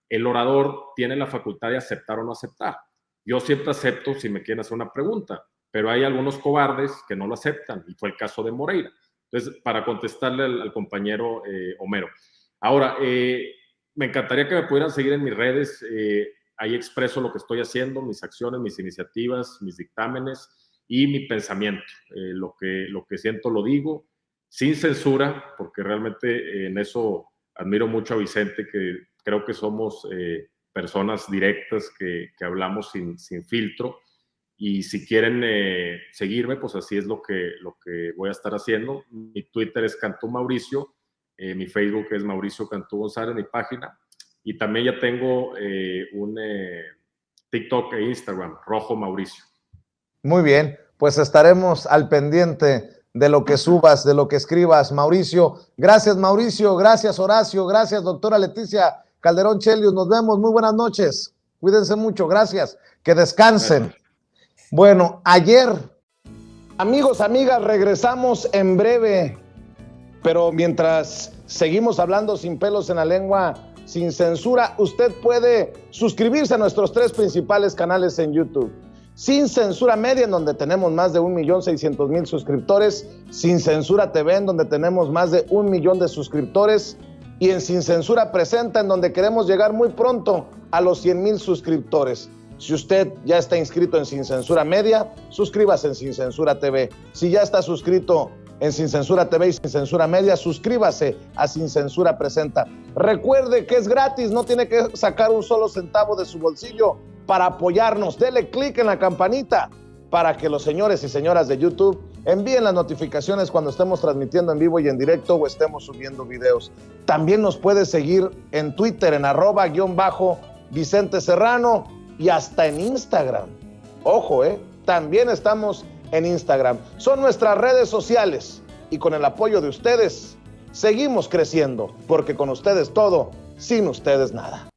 el orador tiene la facultad de aceptar o no aceptar. Yo siempre acepto si me quieren hacer una pregunta, pero hay algunos cobardes que no lo aceptan, y fue el caso de Moreira. Entonces, para contestarle al compañero Homero. Ahora, me encantaría que me pudieran seguir en mis redes, ahí expreso lo que estoy haciendo, mis acciones, mis iniciativas, mis dictámenes y mi pensamiento. Lo que siento lo digo, sin censura, porque realmente en eso admiro mucho a Vicente, que creo que somos personas directas que hablamos sin filtro. Y si quieren seguirme, pues así es lo que voy a estar haciendo. Mi Twitter es Cantú Mauricio, mi Facebook es Mauricio Cantú González, mi página. Y también ya tengo un TikTok e Instagram, Rojo Mauricio. Muy bien, pues estaremos al pendiente de lo que subas, de lo que escribas, Mauricio. Gracias, Mauricio. Gracias, Horacio. Gracias, doctora Leticia Calderón Chelius. Nos vemos. Muy buenas noches. Cuídense mucho. Gracias. Que descansen. Gracias. Bueno, ayer, amigos, amigas, regresamos en breve, pero mientras seguimos hablando sin pelos en la lengua, sin censura, usted puede suscribirse a nuestros 3 principales canales en YouTube. Sin Censura Media, en donde tenemos más de 1,600,000 suscriptores, Sin Censura TV, en donde tenemos más de 1 millón de suscriptores, y en Sin Censura Presenta, en donde queremos llegar muy pronto a los 100,000 suscriptores. Si usted ya está inscrito en Sin Censura Media, suscríbase en Sin Censura TV. Si ya está suscrito en Sin Censura TV y Sin Censura Media, suscríbase a Sin Censura Presenta. Recuerde que es gratis, no tiene que sacar un solo centavo de su bolsillo para apoyarnos. Dele clic en la campanita para que los señores y señoras de YouTube envíen las notificaciones cuando estemos transmitiendo en vivo y en directo o estemos subiendo videos. También nos puede seguir en Twitter en @_Vicente Serrano y hasta en Instagram. Ojo, también estamos en Instagram. Son nuestras redes sociales y con el apoyo de ustedes seguimos creciendo, porque con ustedes todo, sin ustedes nada.